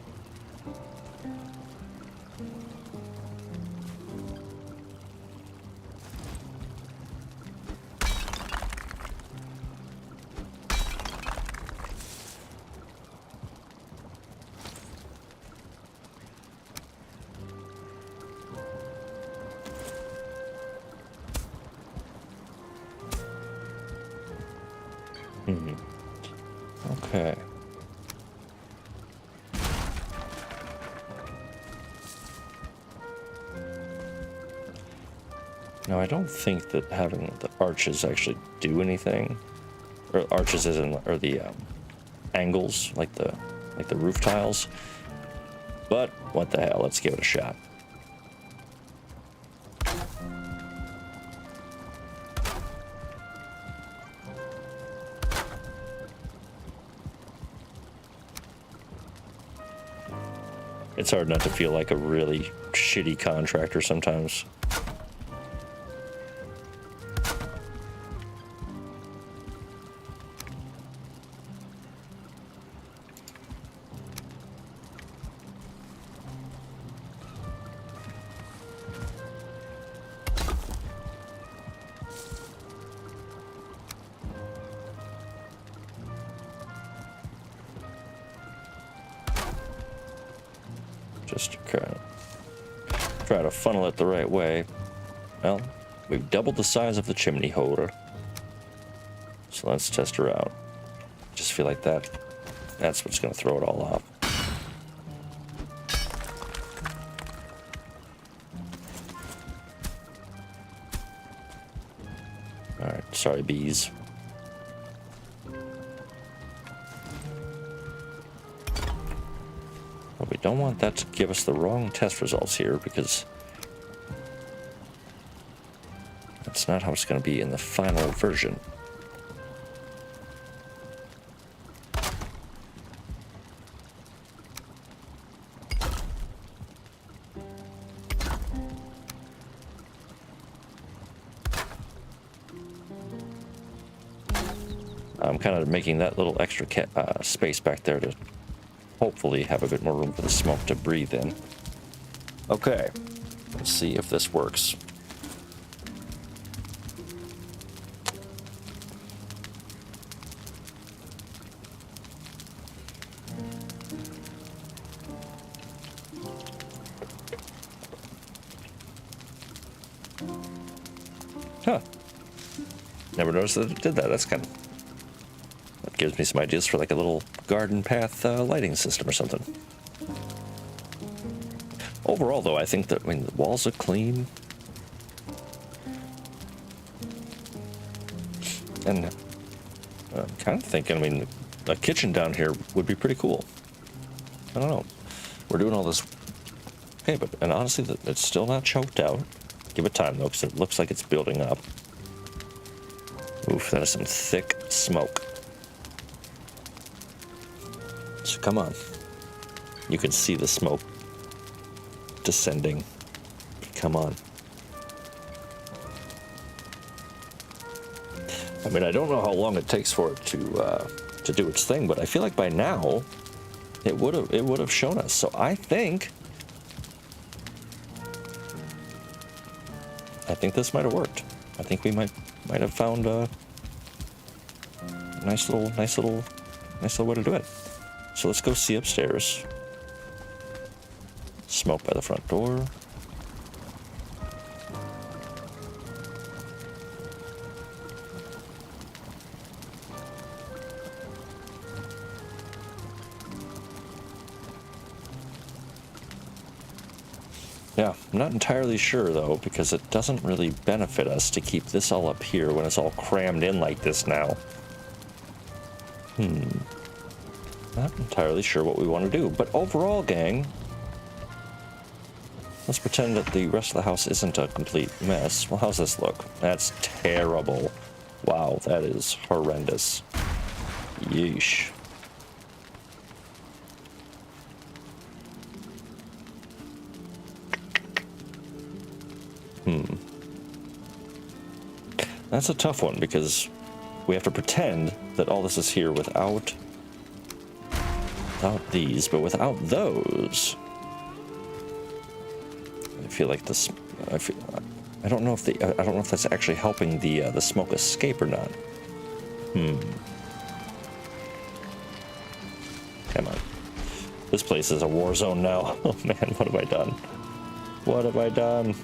Okay. Now, I don't think that having the arches actually do anything, or arches as in, or the angles, like the roof tiles. But what the hell? Let's give it a shot. It's hard not to feel like a really shitty contractor sometimes. Just try to funnel it the right way. Well, we've doubled the size of the chimney holder. So let's test her out. Just feel like that's what's going to throw it all off. All right, sorry, bees. But we don't want that to give us the wrong test results here, because that's not how it's going to be in the final version. I'm kind of making that little extra space back there to hopefully have a bit more room for the smoke to breathe in. Okay, let's see if this works. Huh. Never noticed that it did that. That's kind of... That gives me some ideas for like a little garden path lighting system or something. Overall, though, I think that when the walls are clean, and I'm kind of thinking, I mean, a kitchen down here would be pretty cool. I don't know. We're doing all this. Okay, but, and honestly, it's still not choked out. Give it time, though, because it looks like it's building up. Oof, that is some thick smoke. So come on. You can see the smoke descending. Come on. I mean, I don't know how long it takes for it to do its thing, but I feel like by now it would have shown us. So I think this might have worked. I think we might have found a nice little way to do it. So let's go see upstairs. Smoke by the front door. Yeah, I'm not entirely sure though, because it doesn't really benefit us to keep this all up here when it's all crammed in like this now. Not entirely sure what we want to do, but overall, gang, let's pretend that the rest of the house isn't a complete mess. Well, how's this look? That's terrible. Wow, that is horrendous. Yeesh. That's a tough one, because we have to pretend that all this is here without these, but without those, I feel like this. I don't know if that's actually helping the smoke escape or not. Come on. This place is a war zone now. Oh man, what have I done? What have I done?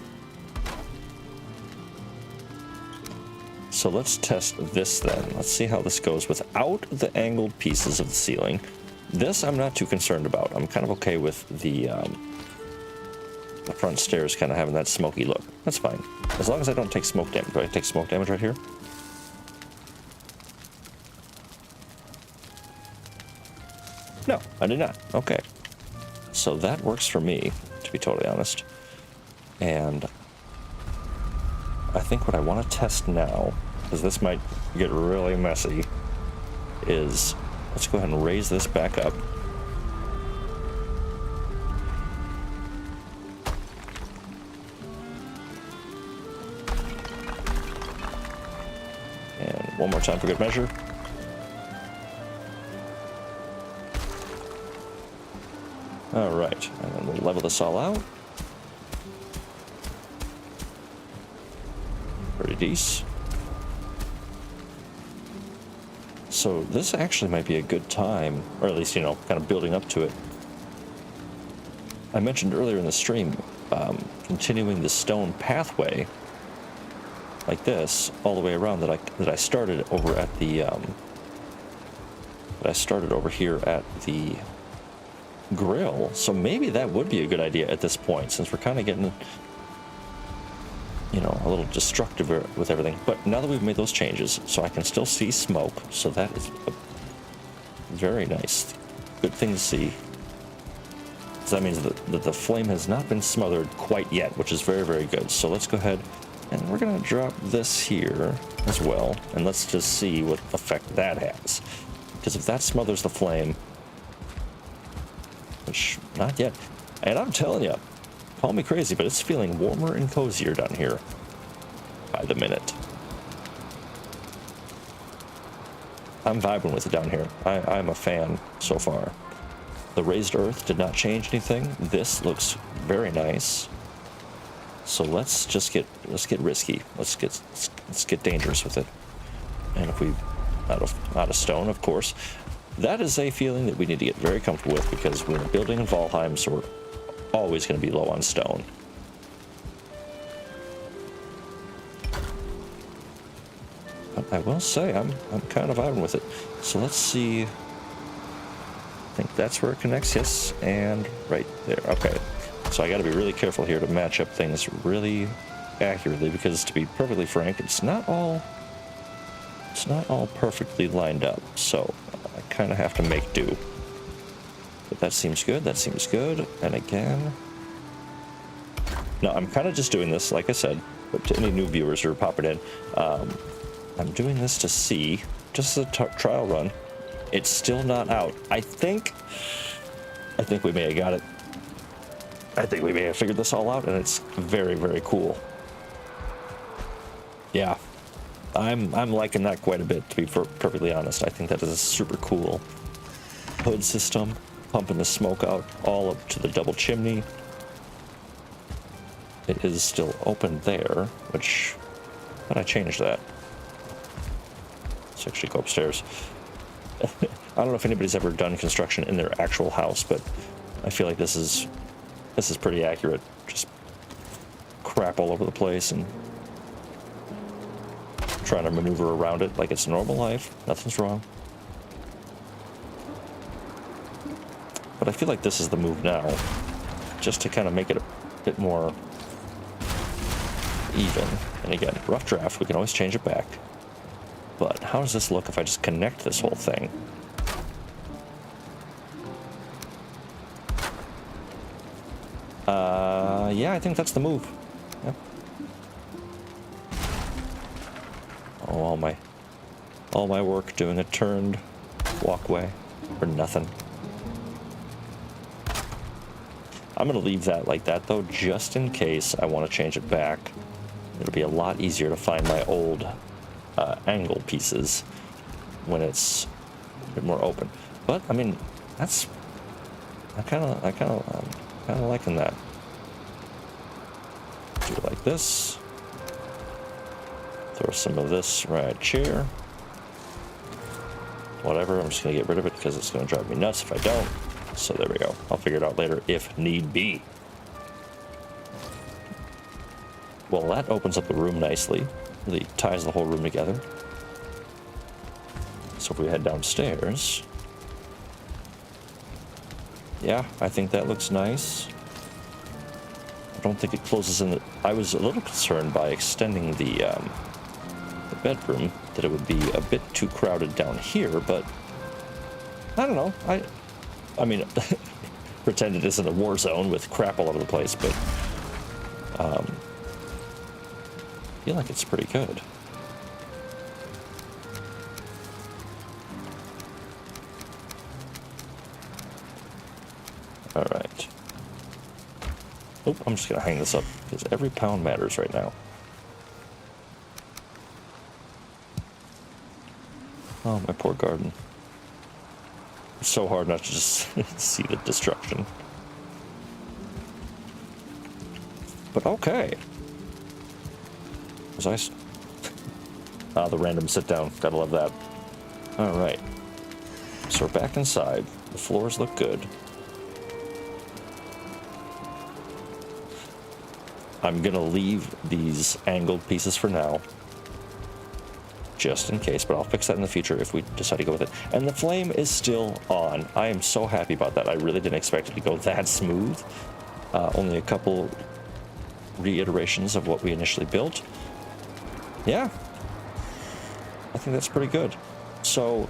So let's test this then. Let's see how this goes without the angled pieces of the ceiling. This I'm not too concerned about. I'm kind of okay with the front stairs kind of having that smoky look. That's fine. As long as I don't take smoke damage. Do I take smoke damage right here? No, I did not. Okay. So that works for me, to be totally honest. And I think what I want to test now, because this might get really messy, is let's go ahead and raise this back up. And one more time for good measure. All right, and then we'll level this all out. Pretty decent. So this actually might be a good time, or at least, you know, kind of building up to it, I mentioned earlier in the stream, continuing the stone pathway like this all the way around that I started over at the that I started over here at the grill. So maybe that would be a good idea at this point, since we're kind of getting, you know, a little destructive with everything. But now that we've made those changes, so I can still see smoke, so that is a very nice, good thing to see. So that means that the flame has not been smothered quite yet, which is very, very good. So let's go ahead and we're going to drop this here as well, and let's just see what effect that has. Because if that smothers the flame, which not yet, and I'm telling you, call me crazy, but it's feeling warmer and cozier down here by the minute. I'm vibing with it down here. I'm a fan so far. The raised earth did not change anything. This looks very nice. So let's get risky. Let's get dangerous with it. And if we out of stone, of course, that is a feeling that we need to get very comfortable with, because we're building in Valheim, so we're always going to be low on stone. But I will say I'm kind of vibing with it. So let's see. I think that's where it connects. Yes, and right there. Okay. So I got to be really careful here to match up things really accurately, because to be perfectly frank, it's not all perfectly lined up. So I kind of have to make do. But that seems good. That seems good. And again, no, I'm kind of just doing this, like I said, but to any new viewers who are popping in, I'm doing this to see, just as a trial run. It's still not out. I think we may have got it. I think we may have figured this all out, and it's very, very cool. Yeah, I'm liking that quite a bit, to be perfectly honest. I think that is a super cool hood system, pumping the smoke out all up to the double chimney. It is still open there, which, but I changed that. Let's actually go upstairs. I don't know if anybody's ever done construction in their actual house, but I feel like this is pretty accurate. Just crap all over the place and trying to maneuver around it like it's normal life. Nothing's wrong. But I feel like this is the move now, just to kind of make it a bit more even. And again, rough draft, we can always change it back. But how does this look if I just connect this whole thing? Yeah, I think that's the move. Yep. Oh, all my work doing a turned walkway for nothing. I'm gonna leave that like that though, just in case I want to change it back. It'll be a lot easier to find my old angle pieces when it's a bit more open. But I mean, that's I'm kind of liking that. Do it like this. Throw some of this right here. Whatever, I'm just gonna get rid of it because it's gonna drive me nuts if I don't. So there we go. I'll figure it out later if need be. Well, that opens up the room nicely. Really ties the whole room together. So if we head downstairs, yeah, I think that looks nice. I don't think it closes in. I was a little concerned by extending the bedroom that it would be a bit too crowded down here, but I don't know. I mean, pretend it isn't a war zone with crap all over the place, but I feel like it's pretty good. All right. Oh, I'm just gonna hang this up because every pound matters right now. Oh, my poor garden. It's so hard not to just see the destruction. But okay. Was I? The random sit down. Gotta love that. All right. So we're back inside. The floors look good. I'm gonna leave these angled pieces for now, just in case, but I'll fix that in the future if we decide to go with it. And the flame is still on. I am so happy about that. I really didn't expect it to go that smooth. Only a couple reiterations of what we initially built. Yeah, I think that's pretty good. So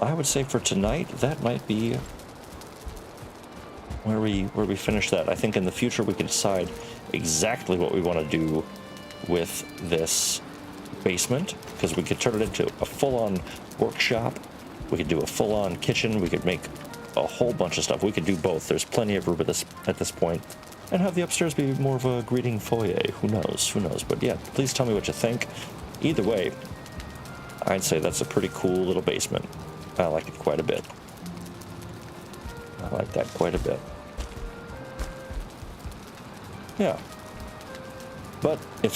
I would say for tonight, that might be where we finish that. I think in the future we can decide exactly what we want to do with this basement, because we could turn it into a full-on workshop. We could do a full-on kitchen. We could make a whole bunch of stuff. We could do both. There's plenty of room at this point. And have the upstairs be more of a greeting foyer. Who knows? Who knows? But yeah, please tell me what you think. Either way, I'd say that's a pretty cool little basement. I like it quite a bit. I like that quite a bit. Yeah. But if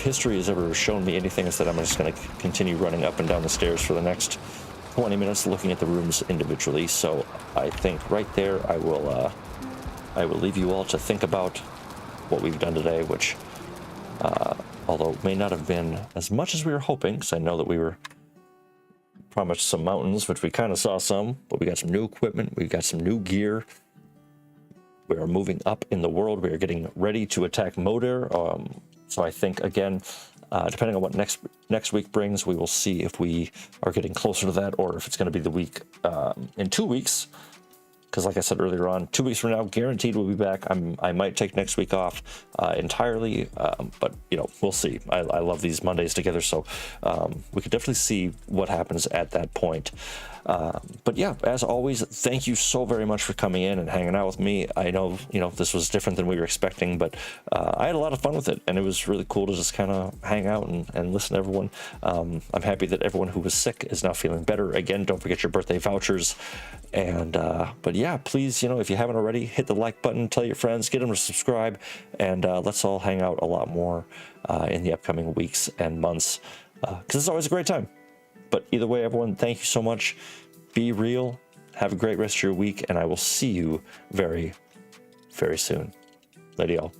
history has ever shown me anything, it's that I'm just going to continue running up and down the stairs for the next 20 minutes looking at the rooms individually. So I think right there I will leave you all to think about what we've done today, which although may not have been as much as we were hoping, because I know that we were promised some mountains, which we kind of saw some, but we got some new equipment, we got some new gear. We are moving up in the world. We are getting ready to attack Moder. So I think, again, depending on what next week brings, we will see if we are getting closer to that, or if it's going to be the week in 2 weeks. Because like I said earlier on, 2 weeks from now, guaranteed we'll be back. I might take next week off entirely, but we'll see. I love these Mondays together, so we could definitely see what happens at that point. But yeah, as always, thank you so very much for coming in and hanging out with me. I know, this was different than we were expecting, but I had a lot of fun with it, and it was really cool to just kind of hang out and listen to everyone. I'm happy that everyone who was sick is now feeling better. Again, don't forget your birthday vouchers. And but yeah, please, if you haven't already, hit the like button, tell your friends, get them to subscribe, and let's all hang out a lot more in the upcoming weeks and months, because it's always a great time. But either way, everyone, thank you so much. Be real. Have a great rest of your week, and I will see you very, very soon. Later, y'all.